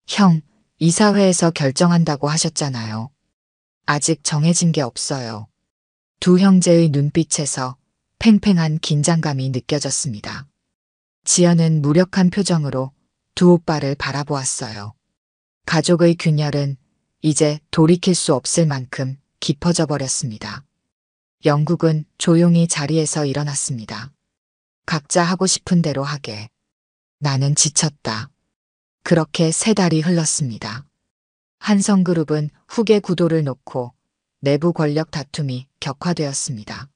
형, 이사회에서 결정한다고 하셨잖아요. 아직 정해진 게 없어요. 두 형제의 눈빛에서 팽팽한 긴장감이 느껴졌습니다. 지연은 무력한 표정으로 두 오빠를 바라보았어요. 가족의 균열은 이제 돌이킬 수 없을 만큼 깊어져 버렸습니다. 영국은 조용히 자리에서 일어났습니다. 각자 하고 싶은 대로 하게. 나는 지쳤다. 그렇게 3달이 흘렀습니다. 한성그룹은 후계 구도를 놓고 내부 권력 다툼이 격화되었습니다.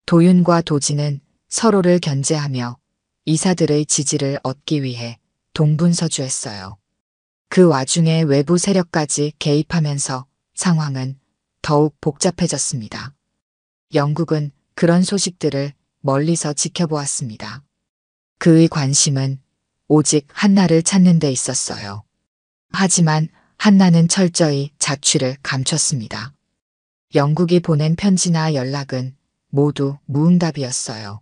도윤과 도진은 서로를 견제하며 이사들의 지지를 얻기 위해 동분서주했어요. 그 와중에 외부 세력까지 개입하면서 상황은 더욱 복잡해졌습니다. 영국은 그런 소식들을 멀리서 지켜보았습니다. 그의 관심은 오직 한나를 찾는 데 있었어요. 하지만 한나는 철저히 자취를 감췄습니다. 영국이 보낸 편지나 연락은 모두 무응답이었어요.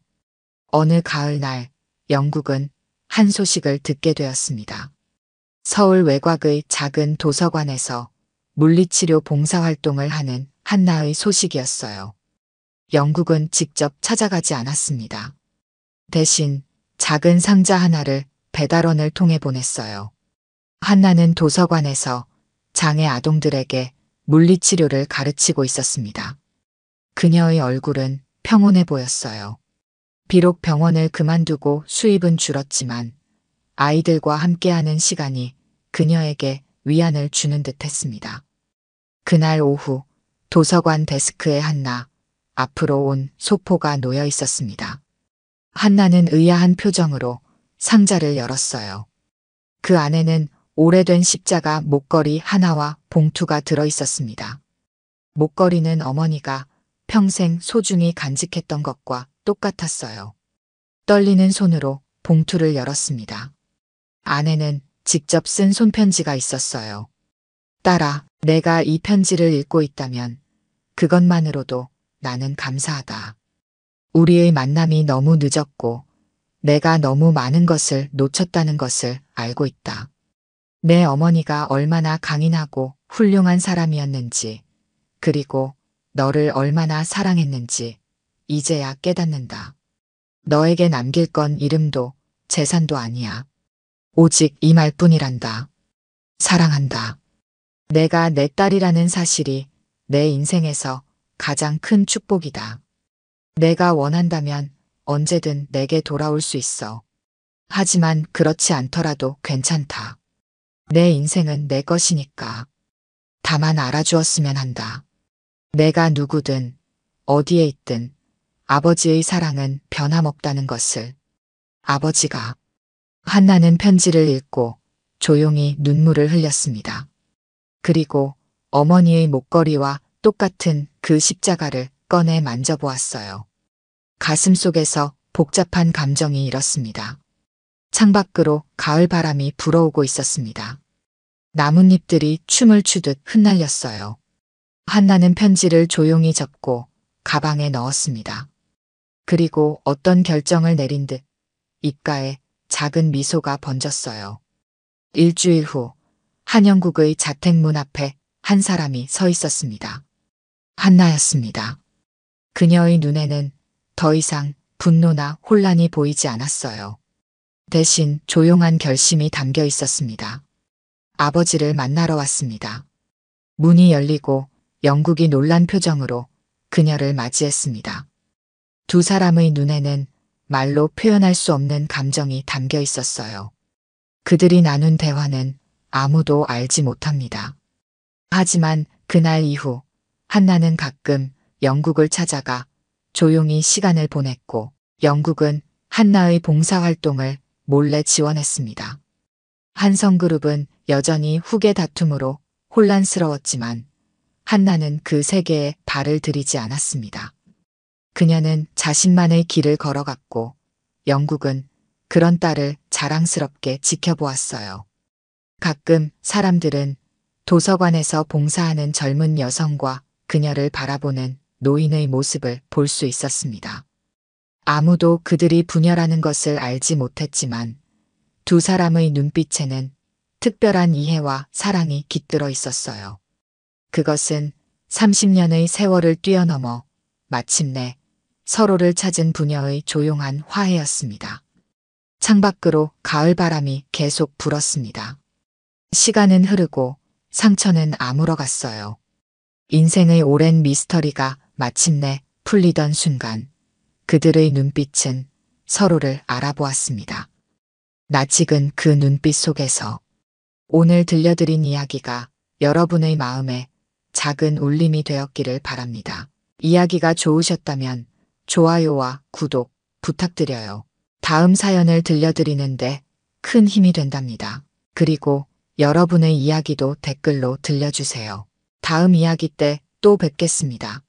어느 가을날 영국은 한 소식을 듣게 되었습니다. 서울 외곽의 작은 도서관에서 물리치료 봉사활동을 하는 한나의 소식이었어요. 영국은 직접 찾아가지 않았습니다. 대신 작은 상자 하나를 배달원을 통해 보냈어요. 한나는 도서관에서 장애 아동들에게 물리치료를 가르치고 있었습니다. 그녀의 얼굴은 평온해 보였어요. 비록 병원을 그만두고 수입은 줄었지만 아이들과 함께하는 시간이 그녀에게 위안을 주는 듯 했습니다. 그날 오후 도서관 데스크에 한나 앞으로 온 소포가 놓여 있었습니다. 한나는 의아한 표정으로 상자를 열었어요. 그 안에는 오래된 십자가 목걸이 하나와 봉투가 들어 있었습니다. 목걸이는 어머니가 평생 소중히 간직했던 것과 똑같았어요. 떨리는 손으로 봉투를 열었습니다. 안에는 직접 쓴 손편지가 있었어요. 딸아, 내가 이 편지를 읽고 있다면 그것만으로도 나는 감사하다. 우리의 만남이 너무 늦었고 내가 너무 많은 것을 놓쳤다는 것을 알고 있다. 내 어머니가 얼마나 강인하고 훌륭한 사람이었는지, 그리고 너를 얼마나 사랑했는지 이제야 깨닫는다. 너에게 남길 건 이름도 재산도 아니야. 오직 이 말뿐이란다. 사랑한다. 내가 내 딸이라는 사실이 내 인생에서 가장 큰 축복이다. 내가 원한다면 언제든 내게 돌아올 수 있어. 하지만 그렇지 않더라도 괜찮다. 내 인생은 내 것이니까. 다만 알아주었으면 한다. 내가 누구든 어디에 있든 아버지의 사랑은 변함없다는 것을. 아버지가. 한나는 편지를 읽고 조용히 눈물을 흘렸습니다. 그리고 어머니의 목걸이와 똑같은 그 십자가를 꺼내 만져보았어요. 가슴 속에서 복잡한 감정이 일었습니다. 창밖으로 가을 바람이 불어오고 있었습니다. 나뭇잎들이 춤을 추듯 흩날렸어요. 한나는 편지를 조용히 접고 가방에 넣었습니다. 그리고 어떤 결정을 내린 듯 입가에 작은 미소가 번졌어요. 일주일 후 한영국의 자택 문 앞에 한 사람이 서 있었습니다. 한나였습니다. 그녀의 눈에는 더 이상 분노나 혼란이 보이지 않았어요. 대신 조용한 결심이 담겨 있었습니다. 아버지를 만나러 왔습니다. 문이 열리고 영국이 놀란 표정으로 그녀를 맞이했습니다. 두 사람의 눈에는 말로 표현할 수 없는 감정이 담겨 있었어요. 그들이 나눈 대화는 아무도 알지 못합니다. 하지만 그날 이후 한나는 가끔 영국을 찾아가 조용히 시간을 보냈고 영국은 한나의 봉사활동을 몰래 지원했습니다. 한성그룹은 여전히 후계 다툼으로 혼란스러웠지만 한나는 그 세계에 발을 들이지 않았습니다. 그녀는 자신만의 길을 걸어갔고 영국은 그런 딸을 자랑스럽게 지켜보았어요. 가끔 사람들은 도서관에서 봉사하는 젊은 여성과 그녀를 바라보는 노인의 모습을 볼 수 있었습니다. 아무도 그들이 부녀라는 것을 알지 못했지만 두 사람의 눈빛에는 특별한 이해와 사랑이 깃들어 있었어요. 그것은 30년의 세월을 뛰어넘어 마침내 서로를 찾은 부녀의 조용한 화해였습니다. 창밖으로 가을바람이 계속 불었습니다. 시간은 흐르고 상처는 아물어갔어요. 인생의 오랜 미스터리가 마침내 풀리던 순간 그들의 눈빛은 서로를 알아보았습니다. 낯익은 그 눈빛 속에서 오늘 들려드린 이야기가 여러분의 마음에 작은 울림이 되었기를 바랍니다. 이야기가 좋으셨다면 좋아요와 구독 부탁드려요. 다음 사연을 들려드리는데 큰 힘이 된답니다. 그리고 여러분의 이야기도 댓글로 들려주세요. 다음 이야기 때 또 뵙겠습니다.